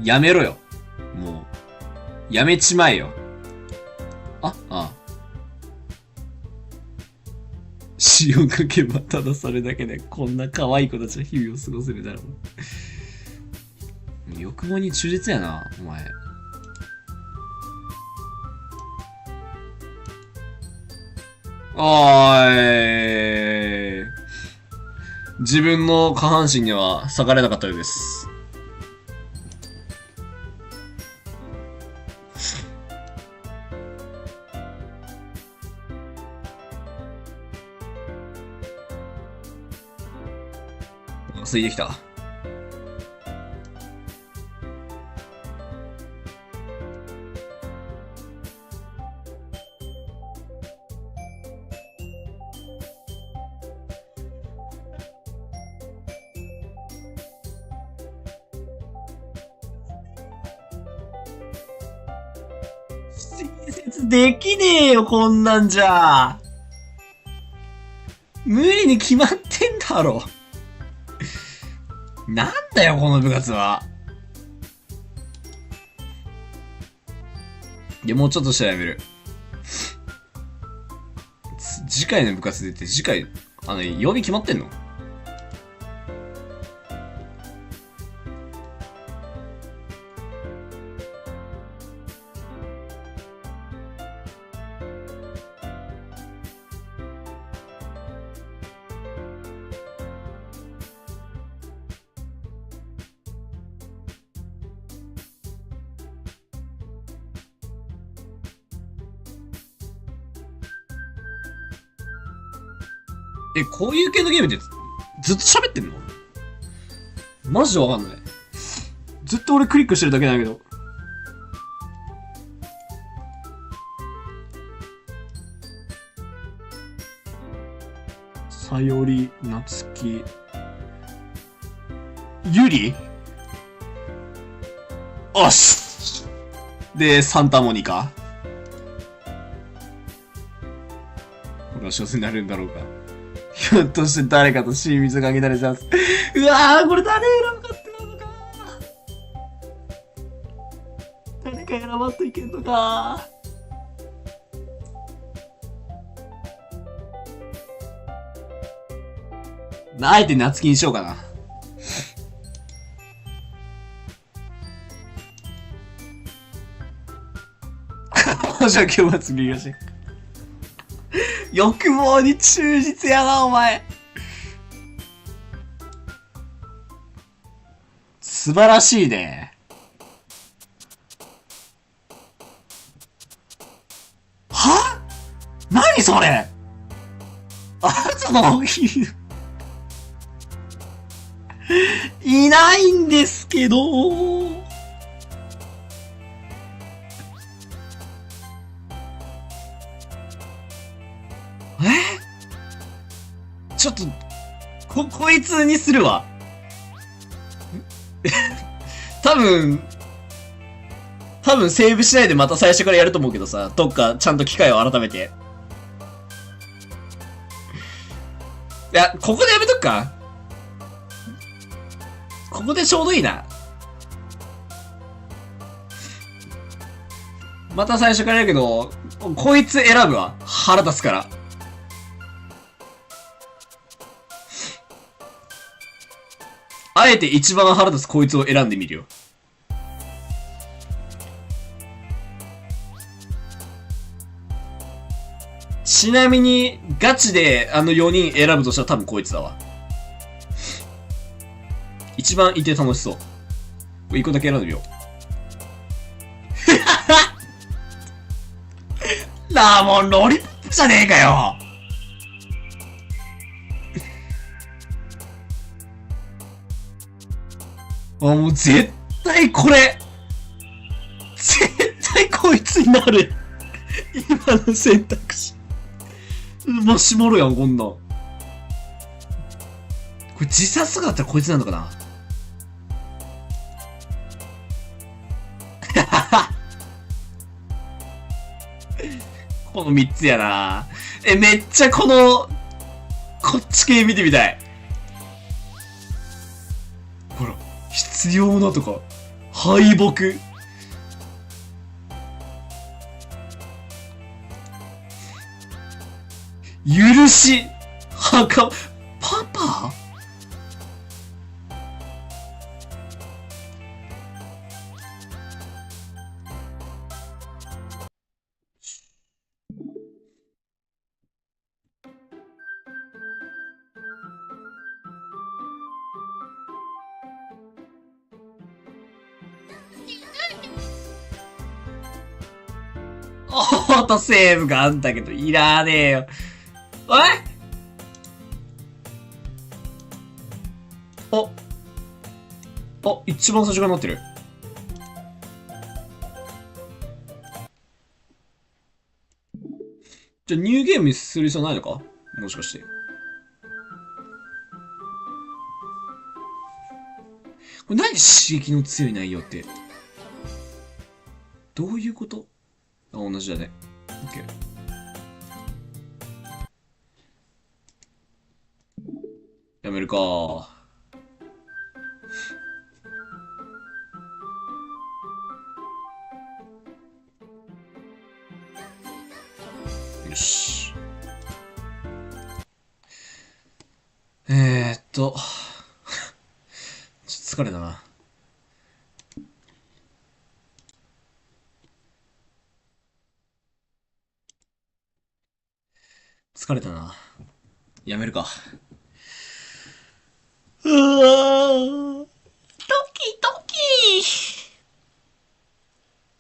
やめろよ。もう、やめちまえよ。あ、ああ。塩かけばただそれだけでこんな可愛い子たちは日々を過ごせるだろう。欲望に忠実やな、お前。おーい。自分の下半身には逆らえなかったようです。空いてきた。親切できねえよ、こんなんじゃ。無理に決まってんだろ。なんだよ、この部活は。いや、もうちょっとしたらやめる。次回の部活出て、次回、曜日決まってんの？こういう系のゲームってずっと喋ってんの？マジでわかんない。ずっと俺クリックしてるだけだけど。さより、なつき、ゆり？おし！で、サンタモニカ。これは小説になるんだろうか。ひょっとして誰かと親密がけたりします。うわー、これ誰選ぶかってなのか。誰か選ばんといけんのか。あえて夏希にしようかな。じゃあ今日は次がし。欲望に忠実やな、お前。素晴らしいね。は？何それ？あとのいないんですけど。ちょっと、こいつにするわ。多分セーブしないでまた最初からやると思うけどさ、どっかちゃんと機会を改めて。いや、ここでやめとくか。ここでちょうどいいな。また最初からやるけど、こいつ選ぶわ。腹立つから。あえて一番腹立つこいつを選んでみるよ。ちなみに、ガチで4人選ぶとしたら多分こいつだわ。一番いて楽しそう。一個だけ選んでみよう。なあ、もうロリップじゃねえかよ。あ、もう絶対これ。絶対こいつになる。今の選択肢。マシモロやん、こんなん。これ自殺があったらこいつなんのかな。この3つやな。めっちゃこっち系見てみたい。ほら、必要なとか、敗北。許し、パパオートセーブがあんだけど、いらねえよ。一番最初からなってる。じゃあ、ニューゲームにする必要ないのかもしかして。これ何刺激の強い内容って。どういうこと？あ、同じだね。OK。やめるか。よし。ちょっと疲れたな。疲れたな。やめるか。うわー。ドキドキ。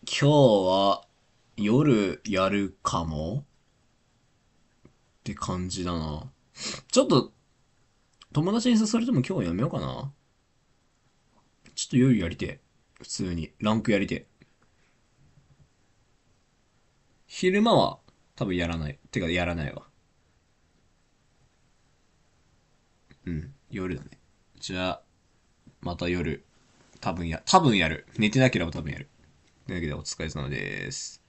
今日は夜やるかもって感じだな。ちょっと友達に誘われても今日はやめようかな。ちょっと夜やりて。普通に。ランクやりて。昼間は多分やらない。てかやらないわ。うん。夜だね。じゃあ、また夜。多分やる。寝てなければ多分やる。というわけでお疲れ様です。